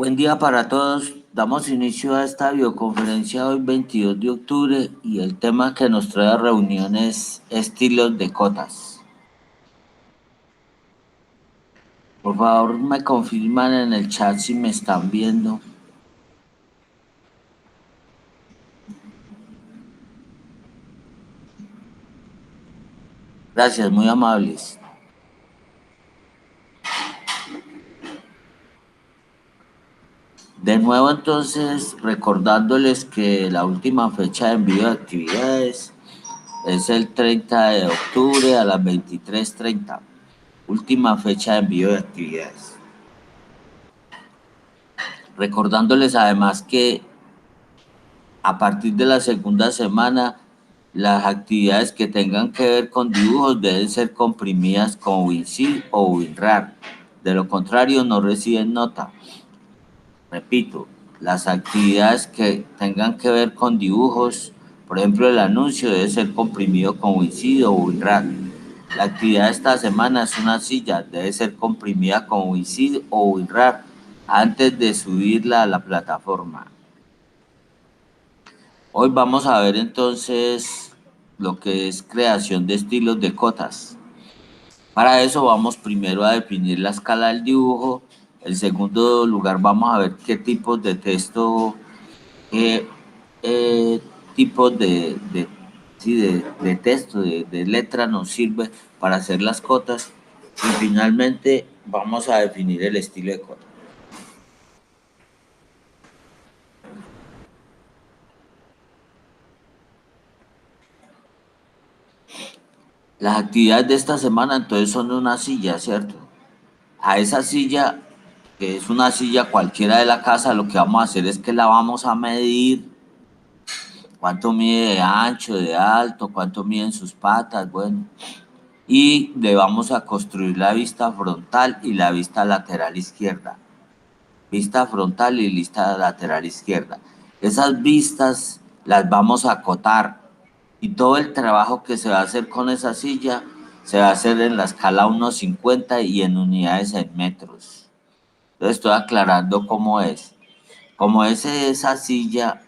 Buen día para todos. Damos inicio a esta videoconferencia hoy 22 de octubre y el tema que nos trae a reunión es estilos de cotas. Por favor, me confirman en el chat si me están viendo. Gracias, muy amables. De nuevo entonces, recordándoles que la última fecha de envío de actividades es el 30 de octubre a las 23:30. Última fecha de envío de actividades. Recordándoles además que a partir de la segunda semana, las actividades que tengan que ver con dibujos deben ser comprimidas con WinZip o WinRAR. De lo contrario, no reciben nota. Repito, las actividades que tengan que ver con dibujos, por ejemplo, el anuncio debe ser comprimido con WinZip o WinRAR. La actividad de esta semana es una silla, debe ser comprimida con WinZip o WinRAR antes de subirla a la plataforma. Hoy vamos a ver entonces lo que es creación de estilos de cotas. Para eso vamos primero a definir la escala del dibujo. En segundo lugar vamos a ver qué tipos de texto, qué tipos de texto, de letra nos sirve para hacer las cotas. Y finalmente vamos a definir el estilo de cota. Las actividades de esta semana entonces son una silla, ¿cierto? A esa silla, que es una silla cualquiera de la casa, lo que vamos a hacer es que la vamos a medir, cuánto mide de ancho, de alto, cuánto miden sus patas, bueno. Y le vamos a construir la vista frontal y la vista lateral izquierda. Vista frontal y vista lateral izquierda. Esas vistas las vamos a acotar y todo el trabajo que se va a hacer con esa silla se va a hacer en la escala 1:50 y en unidades en metros. Entonces estoy aclarando cómo es. Como esa silla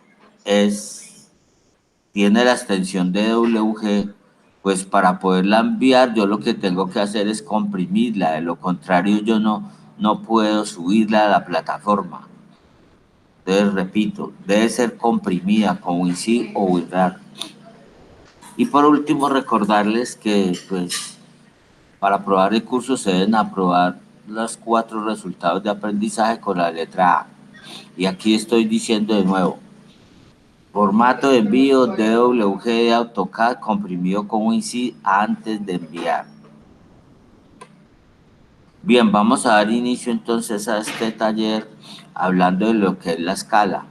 tiene la extensión de WG, pues para poderla enviar yo lo que tengo que hacer es comprimirla, de lo contrario yo no puedo subirla a la plataforma. Entonces repito, debe ser comprimida con WinZip o WinRAR. Y por último recordarles que pues para aprobar el curso se deben aprobar los 4 resultados de aprendizaje con la letra A. Y aquí estoy diciendo de nuevo, formato de envío DWG de AutoCAD comprimido con WinZip antes de enviar. Bien, vamos a dar inicio entonces a este taller hablando de lo que es la escala.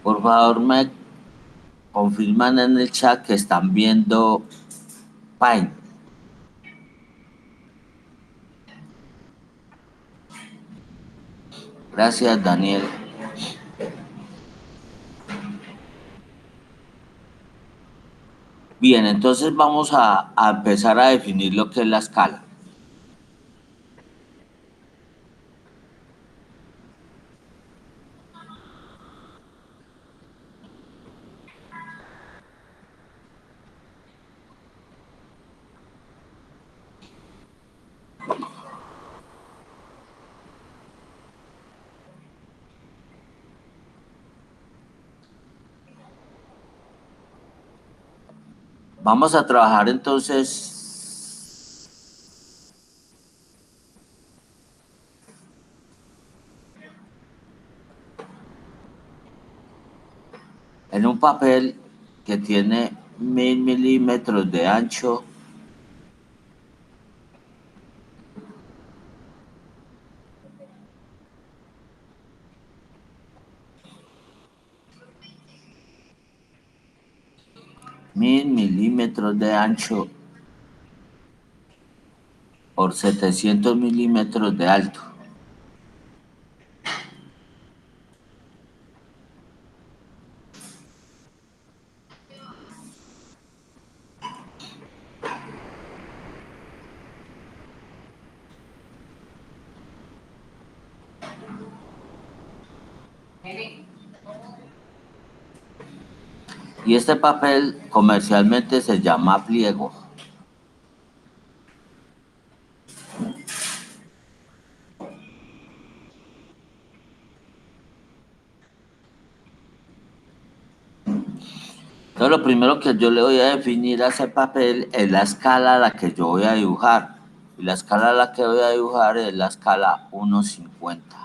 Por favor, me confirman en el chat que están viendo Paint. Gracias, Daniel. Bien, entonces vamos a empezar a definir lo que es la escala. Vamos a trabajar entonces en un papel que tiene 1000 milímetros de ancho, 1000 milímetros de ancho por 700 milímetros de alto. Y este papel comercialmente se llama pliego. Entonces lo primero que yo le voy a definir a ese papel es la escala a la que yo voy a dibujar. Y la escala a la que voy a dibujar es la escala 1:50.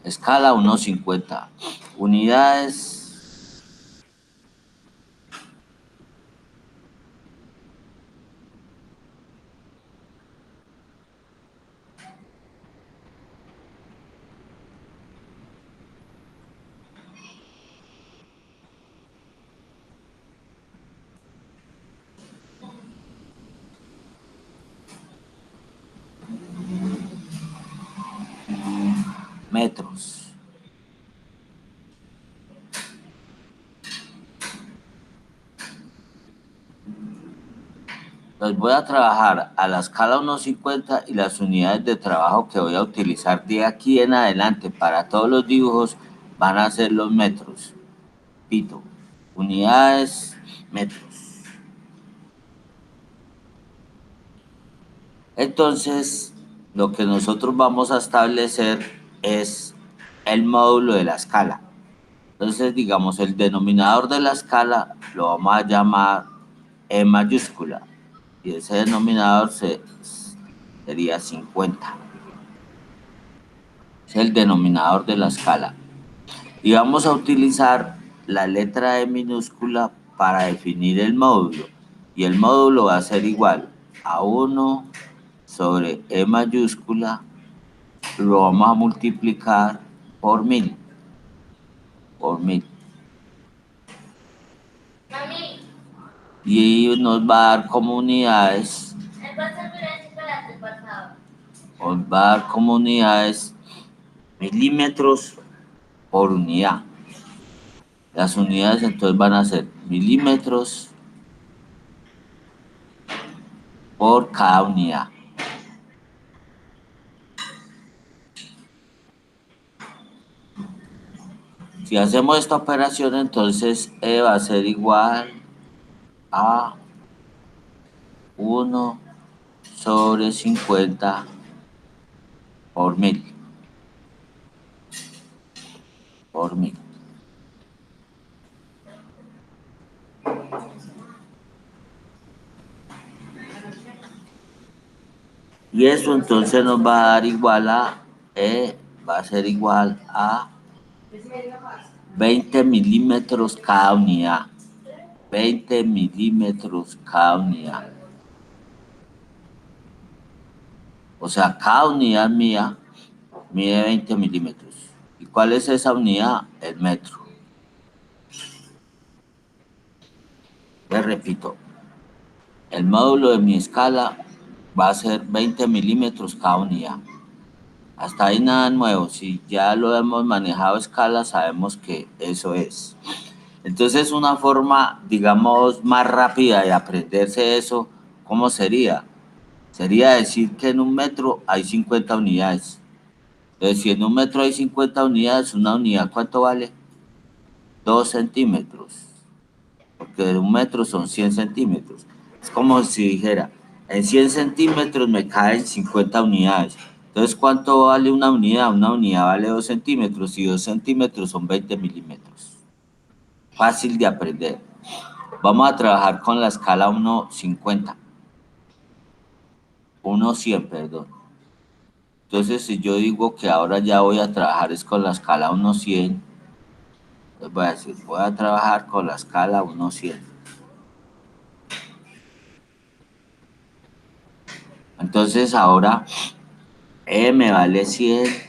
Escala 1:50. Unidades. Metros. Los voy a trabajar a la escala 1:50 y las unidades de trabajo que voy a utilizar de aquí en adelante para todos los dibujos van a ser los metros. Repito, unidades, metros. Entonces, lo que nosotros vamos a establecer es el módulo de la escala. Entonces, digamos, el denominador de la escala lo vamos a llamar E mayúscula. Y ese denominador sería 50. Es el denominador de la escala. Y vamos a utilizar la letra E minúscula para definir el módulo. Y el módulo va a ser igual a 1 sobre E mayúscula, lo vamos a multiplicar por 1000. Por 1000. Y nos va a dar como unidades. Nos va a dar como unidades milímetros por unidad. Las unidades entonces van a ser milímetros por cada unidad. Si hacemos esta operación, entonces E va a ser igual a 1 sobre 50 por 1000. Por 1000. Y eso entonces nos va a dar igual a E, va a ser igual a 20 milímetros cada unidad. 20 milímetros cada unidad. O sea, cada unidad mía mide 20 milímetros. ¿Y cuál es esa unidad? El metro. Les repito, el módulo de mi escala va a ser 20 milímetros cada unidad. Hasta ahí nada nuevo. Si ya lo hemos manejado a escala, sabemos que eso es. Entonces, una forma, digamos, más rápida de aprenderse eso, ¿cómo sería? Sería decir que en un metro hay 50 unidades. Entonces, si en un metro hay 50 unidades, una unidad, ¿cuánto vale? 2 centímetros. Porque un metro son 100 centímetros. Es como si dijera, en 100 centímetros me caen 50 unidades. Entonces, ¿cuánto vale una unidad? Una unidad vale 2 centímetros y 2 centímetros son 20 milímetros. Fácil de aprender. Vamos a trabajar con la escala 1:50. 1:100, perdón. Entonces, si yo digo que ahora ya voy a trabajar es con la escala 1:100, les voy a decir, voy a trabajar con la escala 1:100. Entonces, ahora E me vale 100.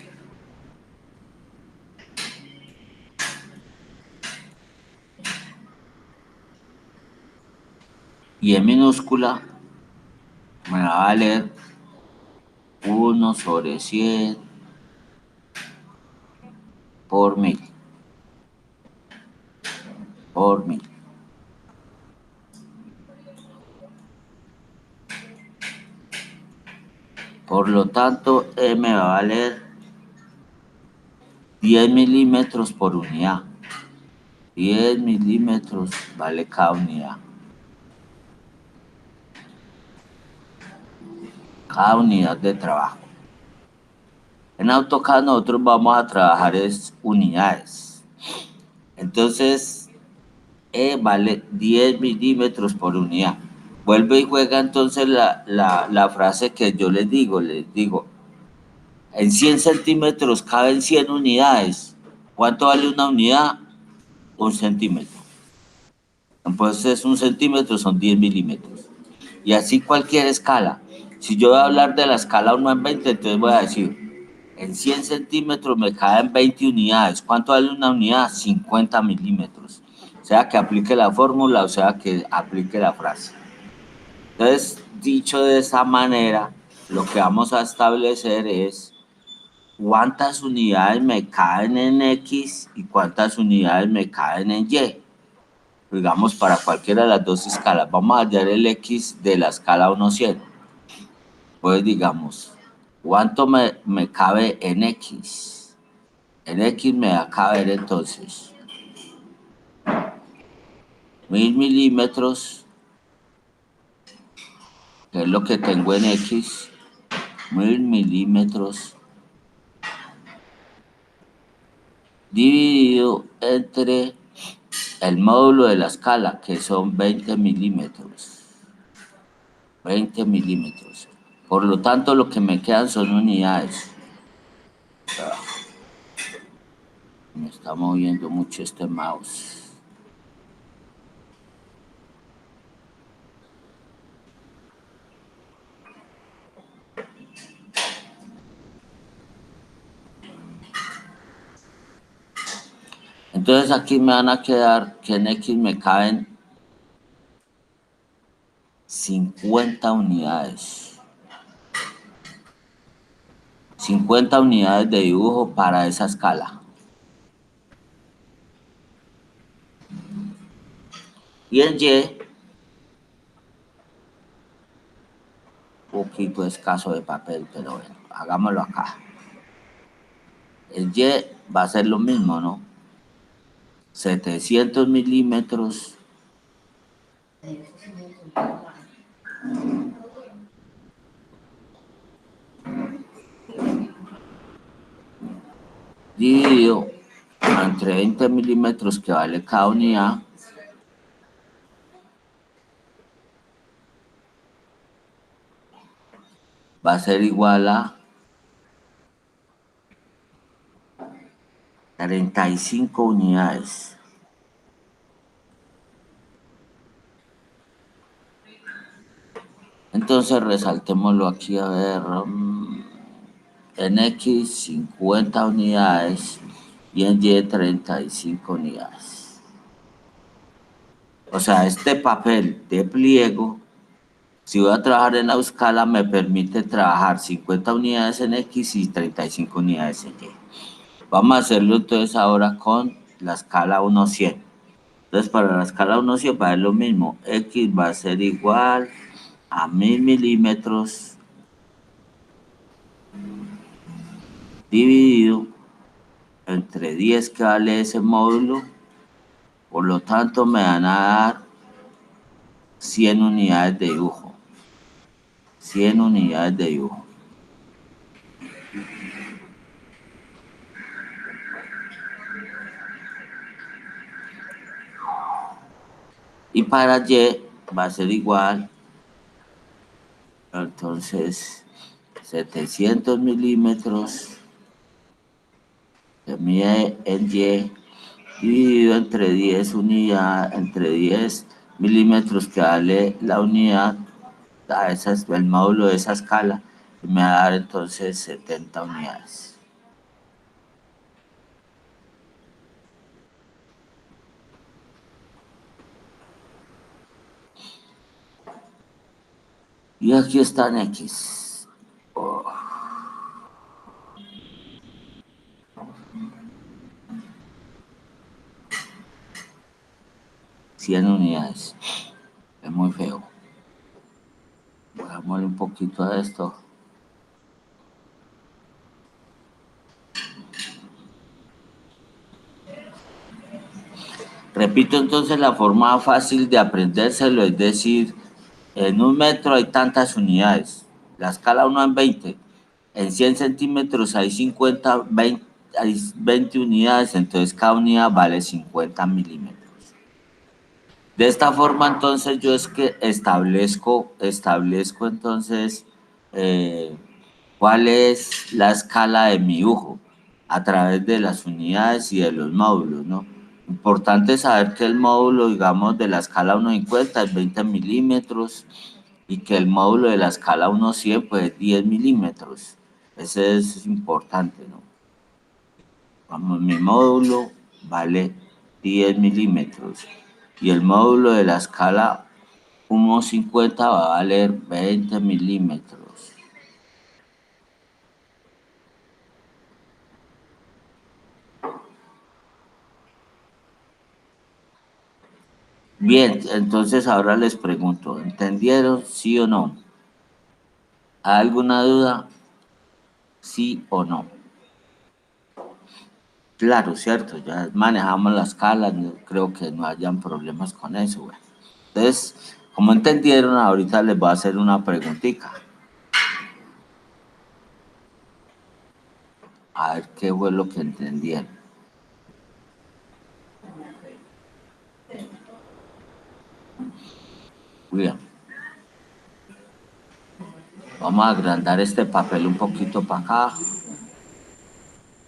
y en minúscula me va a valer 1/100 por 1000, por 1000. Por lo tanto, E me va a valer 10 milímetros por unidad. 10 milímetros vale cada unidad. Cada unidad de trabajo. En AutoCAD nosotros vamos a trabajar es unidades. Entonces, E vale 10 milímetros por unidad. Vuelve y juega entonces la frase que yo les digo, en 100 centímetros caben 100 unidades. ¿Cuánto vale una unidad? 1 centímetro. Entonces 1 centímetro son 10 milímetros. Y así cualquier escala. Si yo voy a hablar de la escala 1/20, entonces voy a decir, en 100 centímetros me caben 20 unidades. ¿Cuánto vale una unidad? 50 milímetros. O sea que aplique la fórmula, o sea que aplique la frase. Entonces, dicho de esa manera, lo que vamos a establecer es cuántas unidades me caen en X y cuántas unidades me caen en Y. Digamos, para cualquiera de las dos escalas. Vamos a hallar el X de la escala 1/100. Pues digamos, ¿cuánto me cabe en X? En X me va a caber entonces 1000 milímetros, que es lo que tengo en X, 1000 milímetros dividido entre el módulo de la escala, que son 20 milímetros. 20 milímetros. Por lo tanto, lo que me quedan son unidades. Me está moviendo mucho este mouse. Entonces aquí me van a quedar que en X me caben 50 unidades. 50 unidades de dibujo para esa escala. Y en Y, un poquito escaso de papel, pero bueno, hagámoslo acá. En Y va a ser lo mismo, ¿no? 700 milímetros dividido entre 20 milímetros que vale cada unidad, va a ser igual a 35 unidades. Entonces resaltémoslo aquí, a ver, en X 50 unidades y en Y 35 unidades. O sea, este papel de pliego, si voy a trabajar en la escala, me permite trabajar 50 unidades en X y 35 unidades en Y. Vamos a hacerlo entonces ahora con la escala 1/100. Entonces para la escala 1/100 va a ser lo mismo. X va a ser igual a 1000 milímetros dividido entre 10 que vale ese módulo. Por lo tanto me van a dar 100 unidades de dibujo. 100 unidades de dibujo. Y para Y va a ser igual, entonces 700 milímetros de mide en Y dividido entre 10 unidades, entre 10 milímetros que vale la unidad, a esas, el módulo de esa escala, y me va a dar entonces 70 unidades. Y aquí está en X. Oh, 100 unidades. Es muy feo. Bajámosle un poquito a esto. Repito entonces la forma fácil de aprendérselo, es decir, en un metro hay tantas unidades, la escala 1 en 20, en 100 centímetros hay 50, 20, hay 20 unidades, entonces cada unidad vale 50 milímetros. De esta forma entonces yo es que establezco entonces eh, cuál es la escala de mi dibujo a través de las unidades y de los módulos, ¿no? Importante saber que el módulo, digamos, de la escala 1.50 es 20 milímetros y que el módulo de la escala 1.100 pues es 10 milímetros. Ese es importante, ¿no? Vamos, mi módulo vale 10 milímetros y el módulo de la escala 1.50 va a valer 20 milímetros. Bien, entonces ahora les pregunto, ¿entendieron sí o no? ¿Hay alguna duda? ¿Sí o no? Claro, cierto, ya manejamos la escala, no creo que no hayan problemas con eso, güey. Entonces, como entendieron, ahorita les voy a hacer una preguntita. A ver qué fue lo que entendieron. Bien, vamos a agrandar este papel un poquito para acá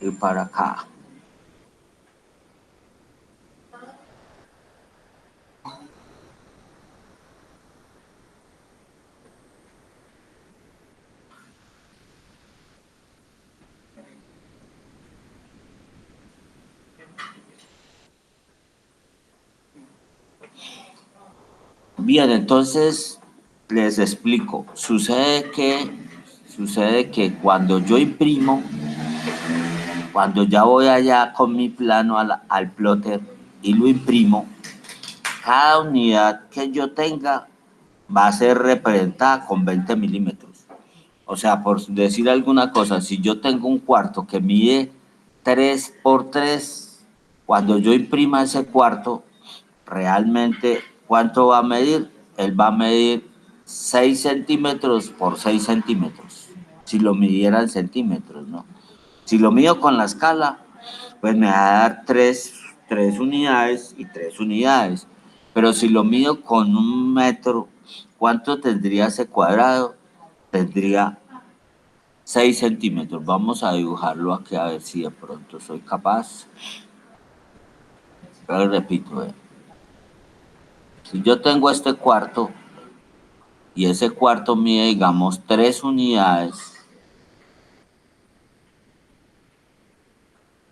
y para acá. Bien, entonces les explico. Sucede que cuando yo imprimo, cuando ya voy allá con mi plano al plotter y lo imprimo, cada unidad que yo tenga va a ser representada con 20 milímetros. O sea, por decir alguna cosa, si yo tengo un cuarto que mide 3 por 3, cuando yo imprima ese cuarto, realmente, ¿cuánto va a medir? Él va a medir 6 centímetros por 6 centímetros, si lo midiera en centímetros, ¿no? Si lo mido con la escala, pues me va a dar 3 unidades y 3 unidades. Pero si lo mido con un metro, ¿cuánto tendría ese cuadrado? Tendría 6 centímetros. Vamos a dibujarlo aquí a ver si de pronto soy capaz. Pero repito, si yo tengo este cuarto y ese cuarto mide, digamos, 3 unidades,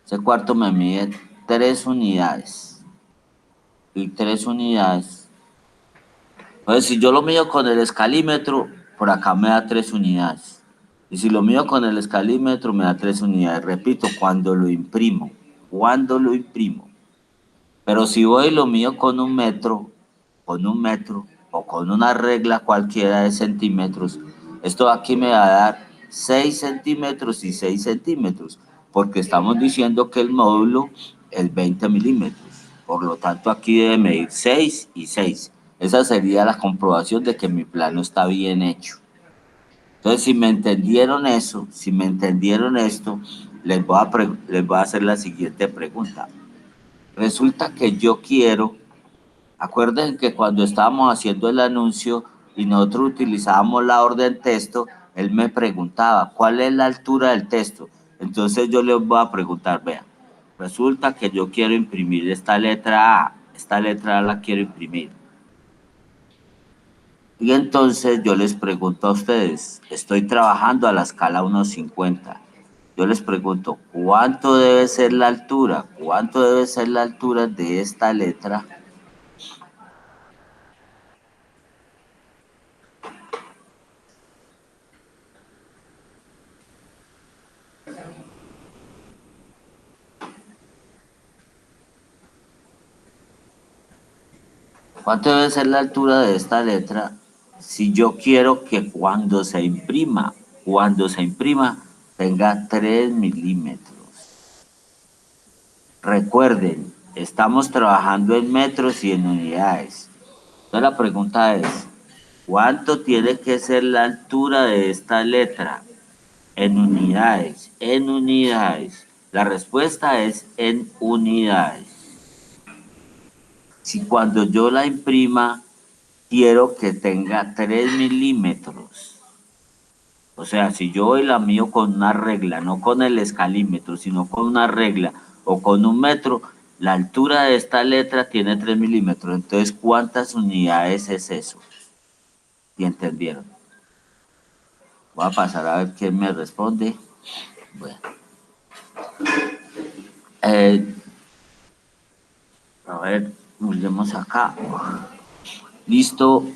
ese cuarto me mide 3 unidades y 3 unidades. Entonces, si yo lo mido con el escalímetro, por acá me da 3 unidades. Y si lo mido con el escalímetro, me da 3 unidades. Repito, cuando lo imprimo. Cuando lo imprimo. Pero si voy y lo mido con un metro o con una regla cualquiera de centímetros, esto aquí me va a dar 6 centímetros y 6 centímetros, porque estamos diciendo que el módulo es 20 milímetros. Por lo tanto, aquí debe medir 6 y 6. Esa sería la comprobación de que mi plano está bien hecho. Entonces, si me entendieron eso, si me entendieron esto, les voy a hacer la siguiente pregunta. Resulta que yo quiero, acuérdense que cuando estábamos haciendo el anuncio y nosotros utilizábamos la orden texto, él me preguntaba, ¿cuál es la altura del texto? Entonces yo les voy a preguntar, vean, resulta que yo quiero imprimir esta letra A la quiero imprimir. Y entonces yo les pregunto a ustedes, estoy trabajando a la escala 1.50. Yo les pregunto, ¿cuánto debe ser la altura? ¿Cuánto debe ser la altura de esta letra? ¿Cuánto debe ser la altura de esta letra si yo quiero que cuando se imprima, tenga 3 milímetros? Recuerden, estamos trabajando en metros y en unidades. Entonces la pregunta es, ¿cuánto tiene que ser la altura de esta letra? En unidades, en unidades. La respuesta es en unidades. Si cuando yo la imprima quiero que tenga 3 milímetros, o sea, si yo hoy la mío con una regla, no con el escalímetro, sino con una regla o con un metro, la altura de esta letra tiene 3 milímetros. Entonces, ¿cuántas unidades es eso? ¿Y entendieron? Voy a pasar a ver quién me responde. Bueno. A ver, miremos acá. Listo.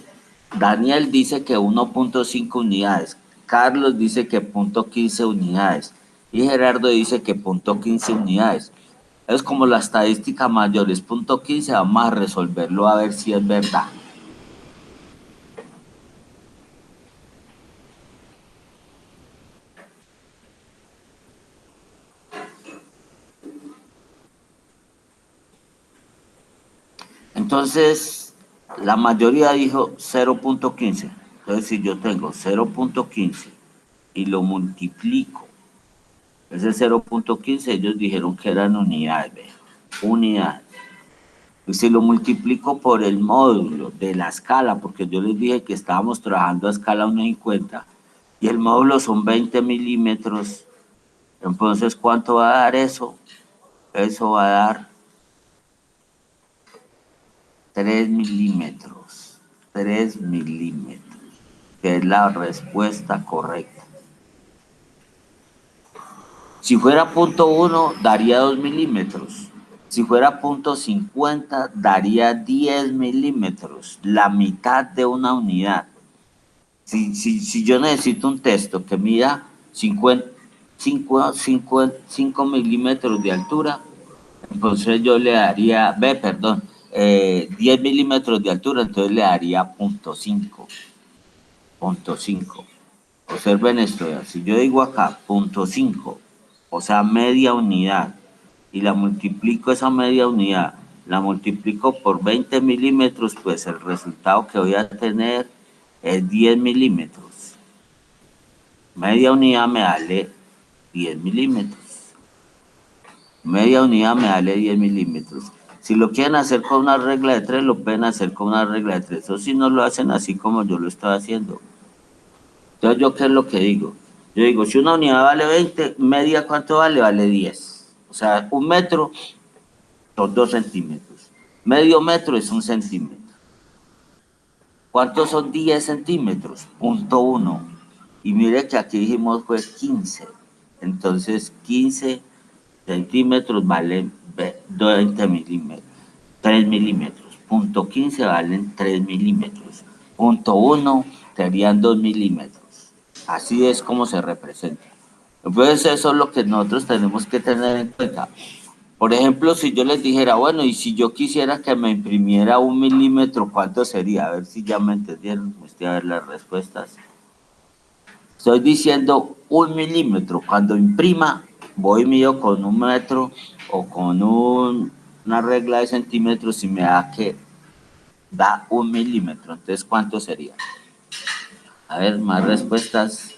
Daniel dice que 1.5 unidades. Carlos dice que 0.15 unidades. Y Gerardo dice que 0.15 unidades. Es como la estadística mayor es 0.15, vamos a resolverlo a ver si es verdad. Entonces, la mayoría dijo 0.15. Entonces, si yo tengo 0.15 y lo multiplico, ese 0.15, ellos dijeron que eran unidades, vean, unidades. Y si lo multiplico por el módulo de la escala, porque yo les dije que estábamos trabajando a escala 1.50, y el módulo son 20 milímetros, entonces, ¿cuánto va a dar eso? Eso va a dar 3 milímetros, 3 milímetros, que es la respuesta correcta. Si fuera 0.1, daría 2 milímetros. Si fuera 0.50, daría 10 milímetros, la mitad de una unidad. Si yo necesito un texto que mida 5 milímetros de altura, entonces yo le daría, 10 milímetros de altura, entonces le daría 0.5. Observen esto, si yo digo acá 0.5, o sea, media unidad, y la multiplico esa media unidad, la multiplico por 20 milímetros, pues el resultado que voy a tener es 10 milímetros. Media unidad me vale 10 milímetros. Media unidad me vale 10 milímetros. Si lo quieren hacer con una regla de 3, lo pueden hacer con una regla de 3. O si no lo hacen así como yo lo estoy haciendo. Entonces, ¿yo qué es lo que digo? Yo digo, si una unidad vale 20, media, ¿cuánto vale? Vale 10. O sea, un metro son 2 centímetros. Medio metro es 1 centímetro. ¿Cuántos son 10 centímetros? 0.1. Y mire que aquí dijimos fue 15. Entonces, 15 centímetros valen 20 milímetros. 3 milímetros. 0.15 valen 3 milímetros. 0.1 serían 2 milímetros. Así es como se representa. Entonces eso es lo que nosotros tenemos que tener en cuenta. Por ejemplo, si yo les dijera, bueno, y si yo quisiera que me imprimiera 1 milímetro, ¿cuánto sería? A ver si ya me entendieron. Usted a ver las respuestas. Estoy diciendo 1 milímetro. Cuando imprima, voy mío con 1 metro o con una regla de centímetros y me da que da 1 milímetro. Entonces, ¿cuánto sería? A ver, más respuestas.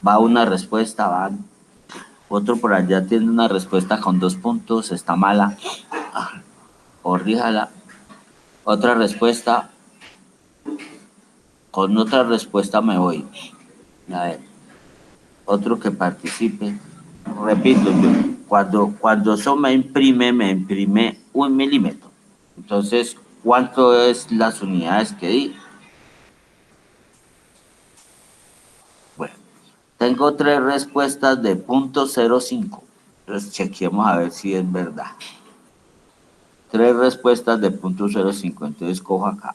Va una respuesta, van. Otro por allá tiene una respuesta con 2 puntos, está mala. Corríjala. Otra respuesta. Con otra respuesta me voy. A ver, otro que participe. Repito, cuando eso me imprime 1 milímetro. Entonces, ¿cuánto es las unidades que di? Bueno, tengo 3 respuestas de 0.05. Entonces, chequeemos a ver si es verdad. 3 respuestas de 0.05. Entonces, cojo acá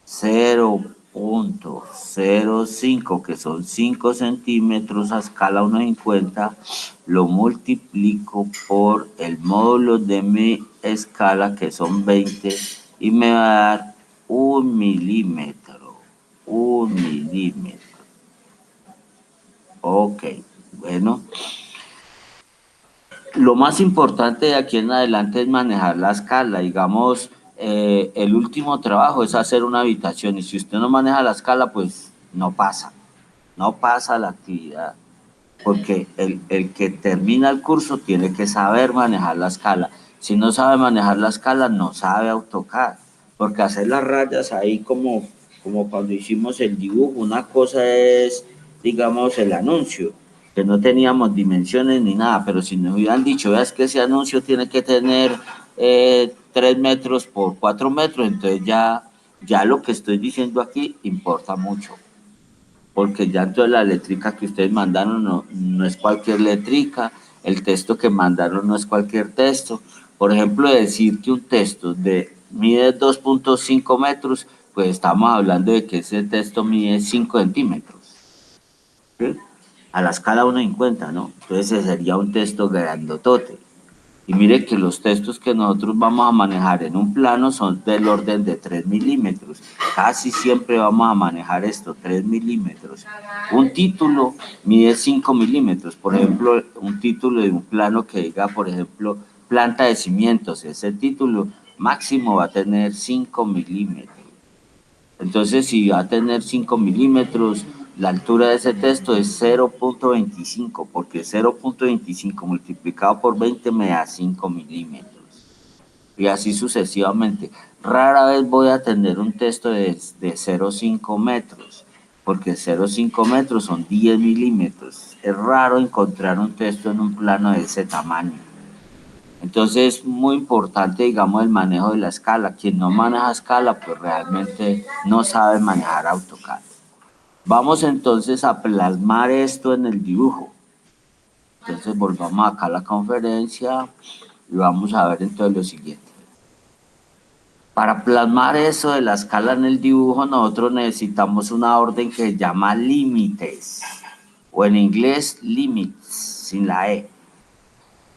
0.05, que son 5 centímetros a escala 1.50, lo multiplico por el módulo de mi escala, que son 20, y me va a dar 1 milímetro. 1 milímetro. Ok, bueno. Lo más importante de aquí en adelante es manejar la escala. Digamos, el último trabajo es hacer una habitación y si usted no maneja la escala, pues no pasa. No pasa la actividad. Porque el que termina el curso tiene que saber manejar la escala. Si no sabe manejar la escala, no sabe AutoCAD. Porque hacer las rayas ahí como cuando hicimos el dibujo, una cosa es, digamos, el anuncio, que no teníamos dimensiones ni nada, pero si nos hubieran dicho, veas que ese anuncio tiene que tener 3 metros por 4 metros, entonces ya lo que estoy diciendo aquí importa mucho. Porque ya entonces la letrica que ustedes mandaron no es cualquier letrica, el texto que mandaron no es cualquier texto. Por ejemplo, decir que un texto mide 2.5 metros, pues estamos hablando de que ese texto mide 5 centímetros. ¿Sí? A la escala 1:50, ¿no? Entonces ese sería un texto grandotote. Y mire que los textos que nosotros vamos a manejar en un plano son del orden de 3 milímetros. Casi siempre vamos a manejar esto, 3 milímetros. Un título mide 5 milímetros. Por ejemplo, un título de un plano que diga, por ejemplo, planta de cimientos. Ese título máximo va a tener 5 milímetros. Entonces, si va a tener 5 milímetros, la altura de ese texto es 0.25, porque 0.25 multiplicado por 20 me da 5 milímetros. Y así sucesivamente. Rara vez voy a tener un texto de 0.5 metros, porque 0.5 metros son 10 milímetros. Es raro encontrar un texto en un plano de ese tamaño. Entonces es muy importante, digamos, el manejo de la escala. Quien no maneja escala, pues realmente no sabe manejar AutoCAD. Vamos entonces a plasmar esto en el dibujo. Entonces volvamos acá a la conferencia y vamos a ver entonces lo siguiente. Para plasmar eso de la escala en el dibujo, nosotros necesitamos una orden que se llama límites, o en inglés limits, sin la E.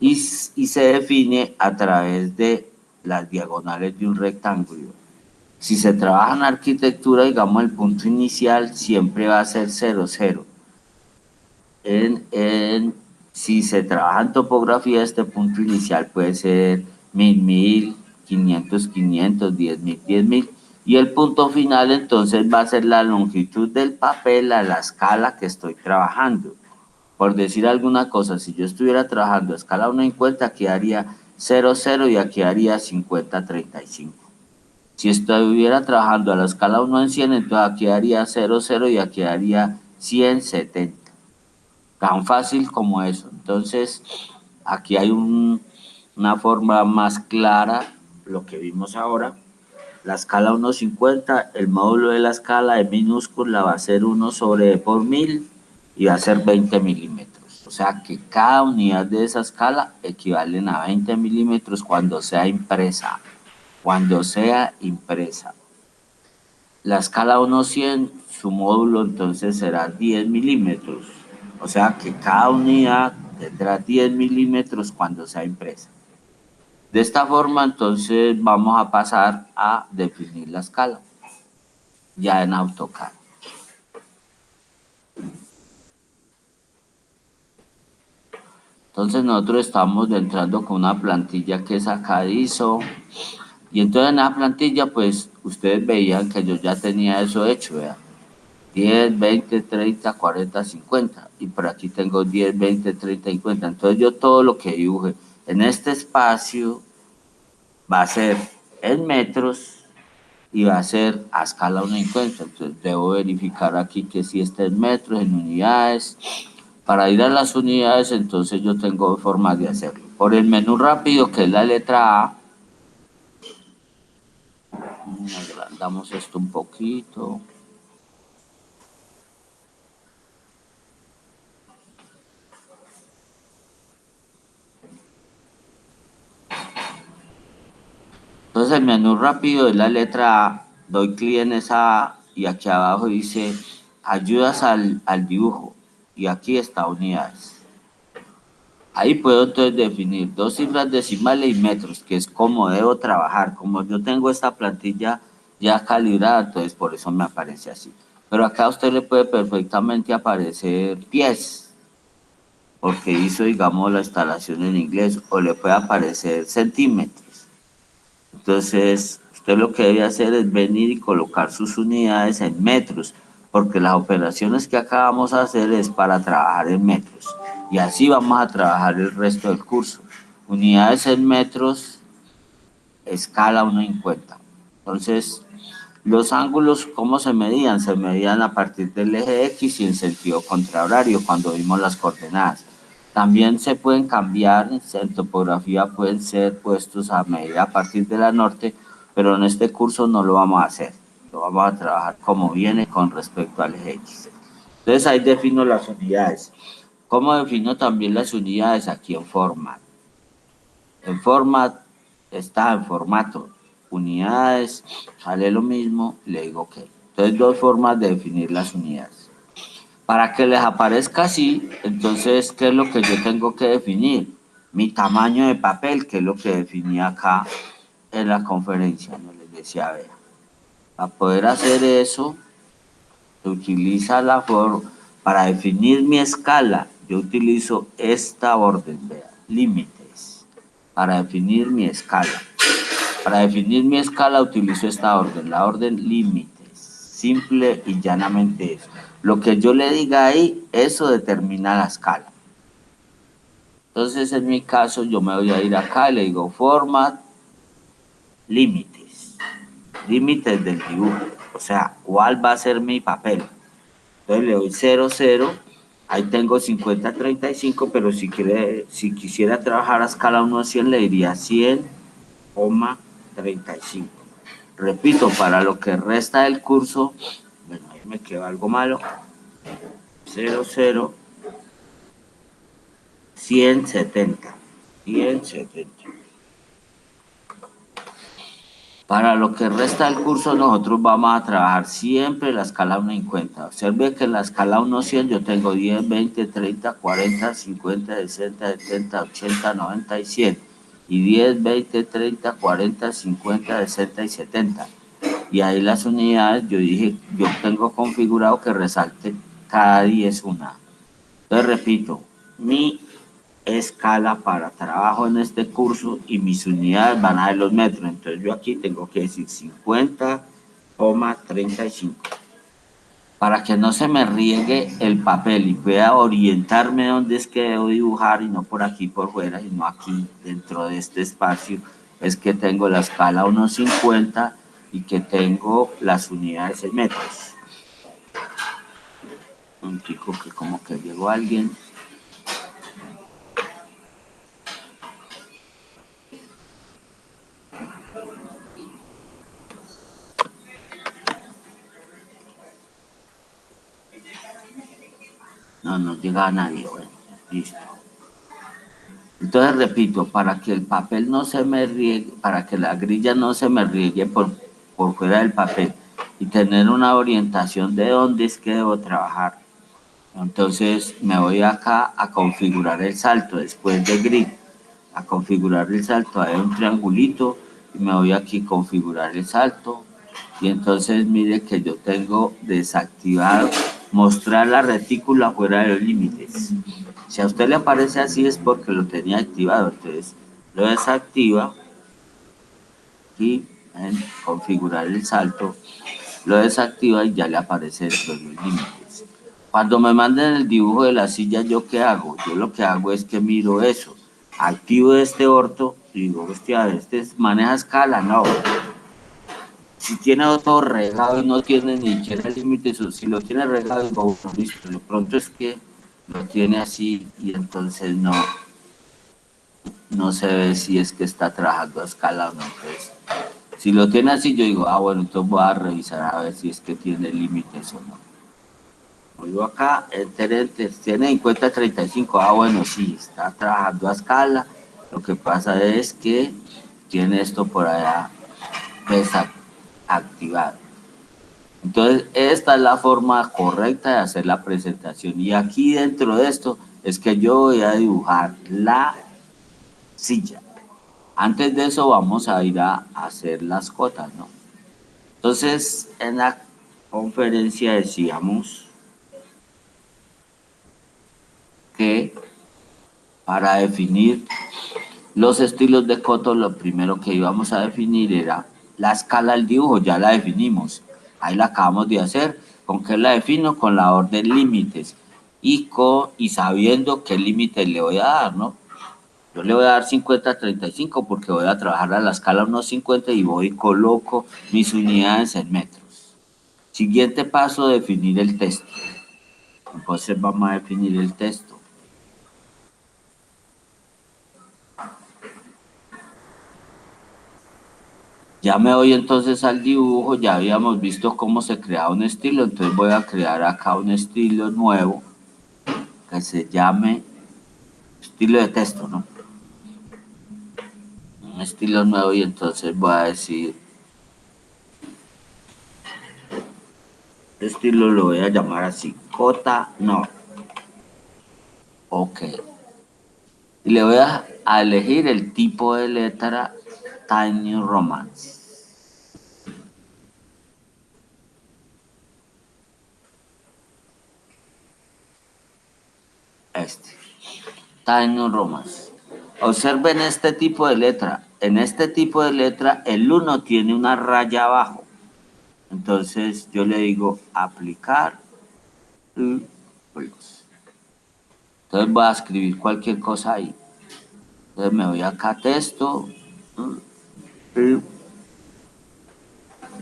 Y se define a través de las diagonales de un rectángulo. Si se trabaja en arquitectura, digamos, el punto inicial siempre va a ser 0, 0. Si se trabaja en topografía, este punto inicial puede ser 1000, 1000, 500, 500, 10.000, 10.000. Y el punto final entonces va a ser la longitud del papel a la escala que estoy trabajando. Por decir alguna cosa, si yo estuviera trabajando a escala 1:50, aquí haría 0, 0 y aquí haría 50, 35. Si estuviera trabajando a la escala 1:100, entonces aquí haría 0, 0 y aquí haría 100, 70. Tan fácil como eso. Entonces, aquí hay una forma más clara, lo que vimos ahora. La escala 1:50, el módulo de la escala de minúscula va a ser 1 sobre E por 1000 y va a ser 20 milímetros. O sea que cada unidad de esa escala equivalen a 20 milímetros cuando sea impresa. Cuando sea impresa. La escala 1:100, su módulo entonces será 10 milímetros. O sea que cada unidad tendrá 10 milímetros cuando sea impresa. De esta forma, entonces, vamos a pasar a definir la escala, ya en AutoCAD. Entonces, nosotros estamos entrando con una plantilla que es acá ISO, y entonces en esa plantilla, pues, ustedes veían que yo ya tenía eso hecho, ¿verdad? 10, 20, 30, 40, 50. Y por aquí tengo 10, 20, 30, 50. Entonces yo todo lo que dibuje en este espacio va a ser en metros y va a ser a escala 1:50. Entonces debo verificar aquí que si está en metros, en unidades. Para ir a las unidades, entonces yo tengo formas de hacerlo. Por el menú rápido, que es la letra A. Agrandamos esto un poquito. Entonces el menú rápido es la letra A, doy clic en esa A y aquí abajo dice ayudas al dibujo y aquí está unidades. Ahí puedo entonces definir 2 cifras decimales y metros, que es como debo trabajar. Como yo tengo esta plantilla ya calibrada, entonces por eso me aparece así. Pero acá a usted le puede perfectamente aparecer pies, porque hizo, digamos, la instalación en inglés, o le puede aparecer centímetros. Entonces, usted lo que debe hacer es venir y colocar sus unidades en metros, porque las operaciones que acá vamos a hacer es para trabajar en metros. Y así vamos a trabajar el resto del curso. Unidades en metros, escala 1,50. Entonces, los ángulos, ¿cómo se medían? Se medían a partir del eje X y en sentido contrahorario cuando vimos las coordenadas. También se pueden cambiar, en topografía pueden ser puestos a medida a partir de la norte, pero en este curso no lo vamos a hacer. Lo vamos a trabajar como viene con respecto al eje X. Entonces ahí defino las unidades. ¿Cómo defino también las unidades? Aquí en Format. En Format está en formato unidades, sale lo mismo, le digo OK. Entonces, dos formas de definir las unidades. Para que les aparezca así, entonces, ¿qué es lo que yo tengo que definir? Mi tamaño de papel, que es lo que definí acá en la conferencia, no les decía, vea. Para poder hacer eso, se utiliza la forma, para definir mi escala, yo utilizo esta orden, vea, límites, para definir mi escala. Para definir mi escala utilizo esta orden, la orden límites, simple y llanamente eso. Lo que yo le diga ahí, eso determina la escala. Entonces, en mi caso, yo me voy a ir acá y le digo format, límites, límites del dibujo, o sea, cuál va a ser mi papel. Entonces le doy 0, 0, ahí tengo 50, 35, pero si quisiera trabajar a escala 1 a 100, le diría 100,35. Repito, para lo que resta del curso, bueno, ahí me quedó algo malo, 0, 0, 170, 170. Para lo que resta del curso, nosotros vamos a trabajar siempre la escala 1,50. Observe que en la escala 1 a 100 yo tengo 10, 20, 30, 40, 50, 60, 70, 80, 90 y 100. Y 10, 20, 30, 40, 50, 60 y 70. Y ahí las unidades, yo dije, yo tengo configurado que resalte cada 10 una. Entonces repito, mi escala para trabajo en este curso y mis unidades van a ser los metros. Entonces yo aquí tengo que decir 50,35. Para que no se me riegue el papel y pueda orientarme dónde es que debo dibujar y no por aquí por fuera, sino aquí dentro de este espacio, es que tengo la escala 1,50 y que tengo las unidades en metros. Un chico que como que llegó alguien. No llega nadie, bueno, listo. Entonces repito, para que el papel no se me riegue, para que la grilla no se me riegue por fuera del papel y tener una orientación de dónde es que debo trabajar. Entonces me voy acá a configurar el salto después de grid, a configurar el salto, hay un triangulito y me voy aquí a configurar el salto y entonces mire que yo tengo desactivado mostrar la retícula fuera de los límites. Si a usted le aparece así es porque lo tenía activado, entonces lo desactiva y en configurar el salto lo desactiva y ya le aparece dentro de los límites. Cuando me manden el dibujo de la silla, ¿yo qué hago? Yo lo que hago es que miro eso, activo este orto y digo, hostia, ¿este maneja escala? No. Si tiene todo regado y no tiene ni siquiera límites, o si lo tiene regado, digo, listo, de pronto es que lo tiene así y entonces no se ve si es que está trabajando a escala o no. Entonces, si lo tiene así, yo digo, bueno, entonces voy a revisar a ver si es que tiene límites o no. Vuelvo acá, enter, tiene en cuenta 35, bueno, sí, está trabajando a escala. Lo que pasa es que tiene esto por allá desactivado. Entonces, esta es la forma correcta de hacer la presentación. Y aquí dentro de esto es que yo voy a dibujar la silla. Antes de eso vamos a ir a hacer las cotas, ¿no? Entonces, en la conferencia decíamos que para definir los estilos de Coto, lo primero que íbamos a definir era la escala del dibujo, ya la definimos. Ahí la acabamos de hacer. ¿Con qué la defino? Con la orden límites. Y sabiendo qué límites le voy a dar, ¿no? Yo le voy a dar 50-35 porque voy a trabajar a la escala 1.50 y voy y coloco mis unidades en metros. Siguiente paso, definir el texto. Entonces vamos a definir el texto. Ya me voy entonces al dibujo, ya habíamos visto cómo se crea un estilo, entonces voy a crear acá un estilo nuevo que se llame estilo de texto, ¿no? Un estilo nuevo y entonces voy a decir, este estilo lo voy a llamar así, Cota no. Ok. Y le voy a elegir el tipo de letra Tiny Romance. Este. Tiny Romance. Observen este tipo de letra. En este tipo de letra, el 1 tiene una raya abajo. Entonces yo le digo aplicar plus. Entonces voy a escribir cualquier cosa ahí. Entonces me voy acá a texto.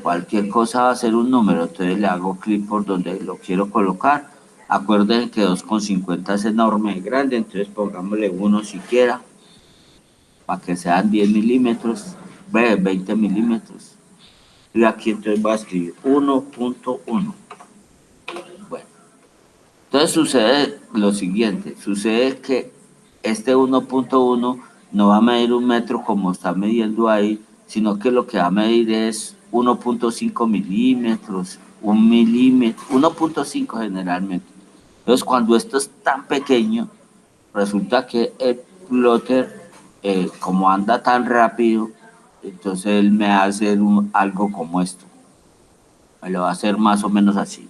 Cualquier cosa va a ser un número. Entonces le hago clic por donde lo quiero colocar. Acuerden que 2,50 es enorme y grande. Entonces pongámosle 1 siquiera. Para que sean 10 milímetros. 20 milímetros. Y aquí entonces voy a escribir 1.1. Bueno. Entonces sucede lo siguiente, sucede que este 1.1 no va a medir 1 metro como está midiendo ahí, sino que lo que va a medir es 1.5 milímetros, 1 milímetro, 1.5 generalmente. Entonces cuando esto es tan pequeño, resulta que el plotter, como anda tan rápido, entonces él me va a hacer algo como esto. Me lo va a hacer más o menos así.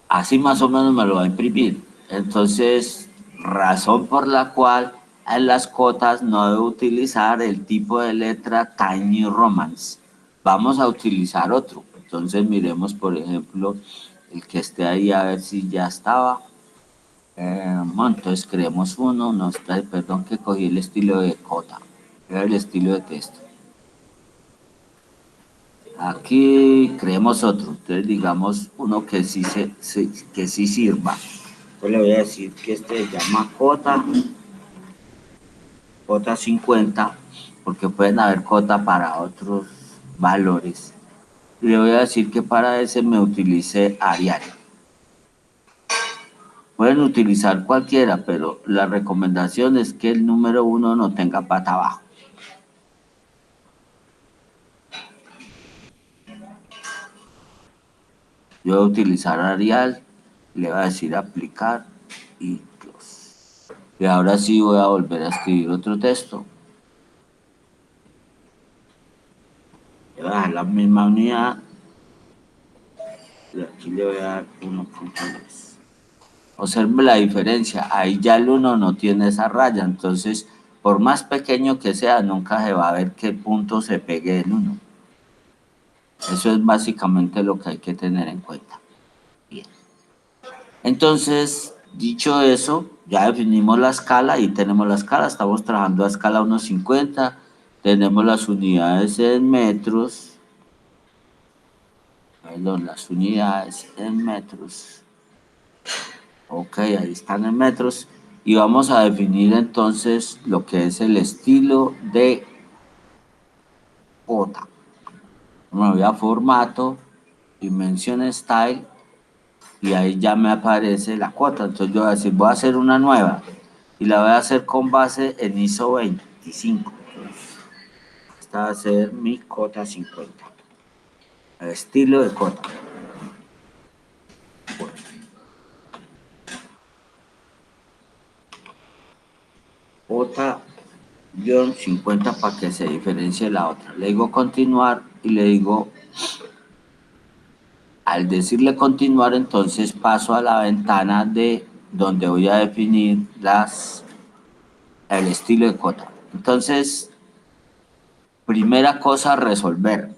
Así más o menos me lo va a imprimir. Entonces, razón por la cual en las cotas no debo utilizar el tipo de letra Tiny Romance. Vamos a utilizar otro. Entonces miremos, por ejemplo, el que esté ahí a ver si ya estaba. Bueno, entonces creemos uno. No, perdón que cogí el estilo de cota. Era el estilo de texto. Aquí creemos otro. Entonces digamos uno que que sí sirva. Yo le voy a decir que este se llama cota 50, porque pueden haber cota para otros valores. Y le voy a decir que para ese me utilice Arial. Pueden utilizar cualquiera, pero la recomendación es que el número 1 no tenga pata abajo. Yo voy a utilizar Arial, le voy a decir aplicar y close. Y ahora sí voy a volver a escribir otro texto. Le voy a dar la misma unidad y aquí le voy a dar 1.3. Observe la diferencia, ahí ya el 1 no tiene esa raya, entonces por más pequeño que sea, nunca se va a ver qué punto se pegue el 1. Eso es básicamente lo que hay que tener en cuenta. Bien. Entonces, dicho eso, ya definimos la escala y tenemos la escala, estamos trabajando a escala 1.50, tenemos las unidades en metros, perdón, las unidades en metros. Ok, ahí están en metros. Y vamos a definir entonces lo que es el estilo de cota. Me voy a formato Dimension Style, y ahí ya me aparece la cuota. Entonces yo voy a decir, voy a hacer una nueva y la voy a hacer con base en ISO 25. Esta va a ser mi cota 50. El estilo de cota. Cota 50 para que se diferencie de la otra. Le digo continuar y le digo, al decirle continuar, entonces paso a la ventana de donde voy a definir el estilo de cota. Entonces, primera cosa a resolver.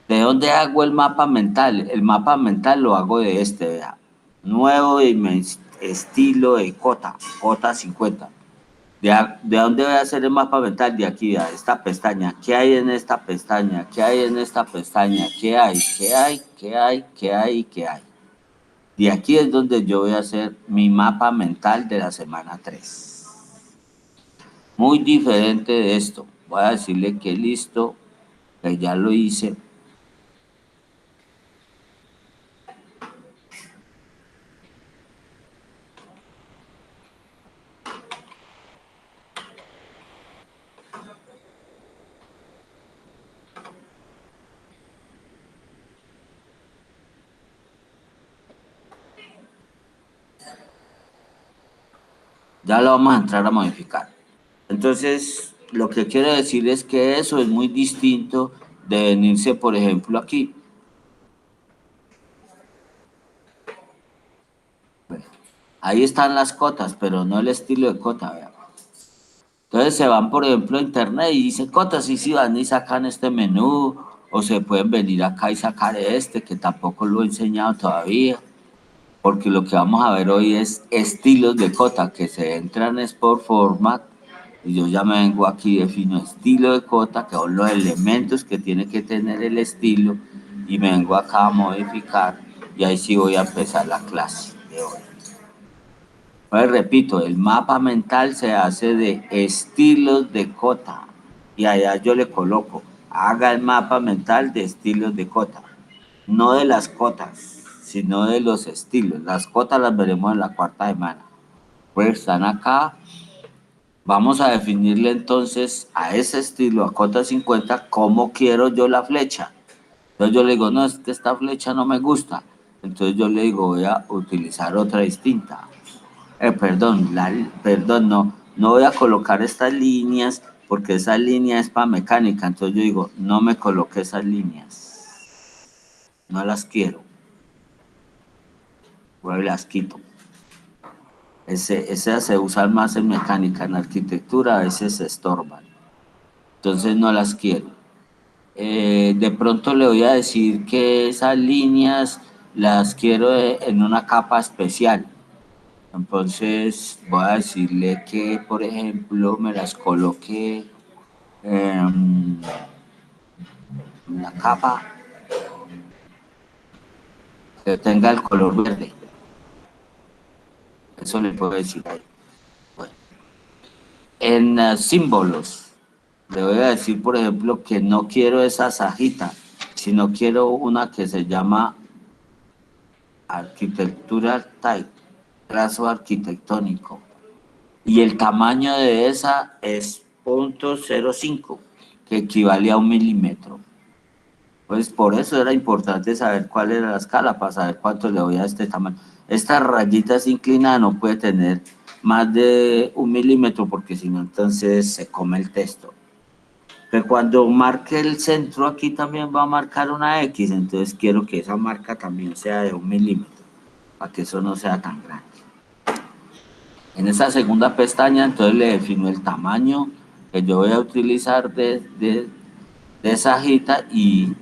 ¿De dónde hago el mapa mental? El mapa mental lo hago de vea. Nuevo estilo de cota, cota 50. ¿De dónde voy a hacer el mapa mental? De aquí, de esta pestaña. ¿Qué hay en esta pestaña? ¿Qué hay en esta pestaña? ¿Qué hay? ¿Qué hay? ¿Qué hay? ¿Qué hay? ¿Qué hay? De aquí es donde yo voy a hacer mi mapa mental de la semana 3. Muy diferente de esto. Voy a decirle que listo, que ya lo hice. Ya lo vamos a entrar a modificar. Entonces, lo que quiero decir es que eso es muy distinto de venirse, por ejemplo, aquí. Bueno, ahí están las cotas, pero no el estilo de cota, vean. Entonces se van, por ejemplo, a internet y dicen cotas, y si van y sacan este menú, o se pueden venir acá y sacar este, que tampoco lo he enseñado todavía, porque lo que vamos a ver hoy es estilos de cota, que se entran es por format, y yo ya me vengo aquí, defino estilo de cota, que son los elementos que tiene que tener el estilo, y me vengo acá a modificar, y ahí sí voy a empezar la clase de hoy. Pues repito, el mapa mental se hace de estilos de cota, y allá yo le coloco, haga el mapa mental de estilos de cota, no de las cotas, sino de los estilos. Las cotas las veremos en la cuarta semana. Pues están acá. Vamos a definirle entonces a ese estilo, a cota 50, cómo quiero yo la flecha. Entonces yo le digo, no, es que esta flecha no me gusta. Entonces yo le digo, voy a utilizar otra distinta. Perdón, no voy a colocar estas líneas porque esa línea es para mecánica. Entonces yo digo, no me coloque esas líneas. No las quiero. Pues las quito. Ese se usa más en mecánica, en arquitectura a veces se estorban. Entonces no las quiero. De pronto le voy a decir que esas líneas las quiero en una capa especial. Entonces voy a decirle que, por ejemplo, me las coloque en una capa que tenga el color verde. Eso le puedo decir ahí. Bueno. En símbolos, le voy a decir, por ejemplo, que no quiero esa sajita, sino quiero una que se llama Architectural Type, trazo arquitectónico. Y el tamaño de esa es 0.05, que equivale a 1 milímetro. Pues por eso era importante saber cuál era la escala, para saber cuánto le voy a este tamaño. Esta rayita es inclinada, no puede tener más de 1 milímetro, porque si no, entonces se come el texto. Pero cuando marque el centro aquí también va a marcar una X, entonces quiero que esa marca también sea de 1 milímetro, para que eso no sea tan grande. En esa segunda pestaña, entonces le defino el tamaño que yo voy a utilizar de esa hojita y